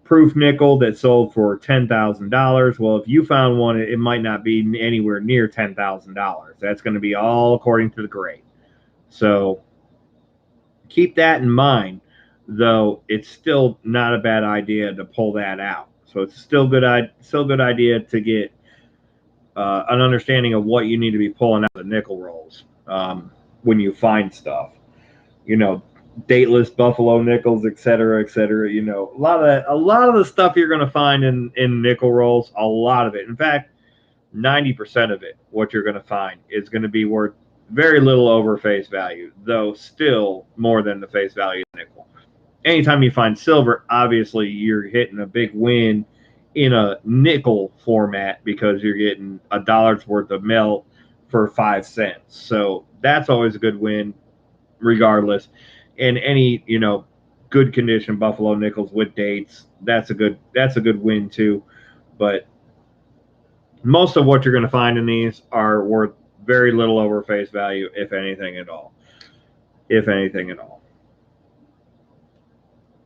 proof nickel that sold for $10,000. Well, if you found one, it might not be anywhere near $10,000. That's going to be all according to the grade. So keep that in mind. Though it's still not a bad idea to pull that out. So it's still good idea to get an understanding of what you need to be pulling out of the nickel rolls when you find stuff. You know, dateless buffalo nickels, et cetera, et cetera. A lot of the stuff you're going to find in nickel rolls, a lot of it. In fact, 90% of it, what you're going to find is going to be worth very little over face value, though still more than the face value of nickel. Anytime you find silver, obviously you're hitting a big win in a nickel format because you're getting $1 worth of melt for 5 cents. So that's always a good win, regardless. And any good condition buffalo nickels with dates, that's a good win too. But most of what you're going to find in these are worth very little over face value, if anything at all. If anything at all.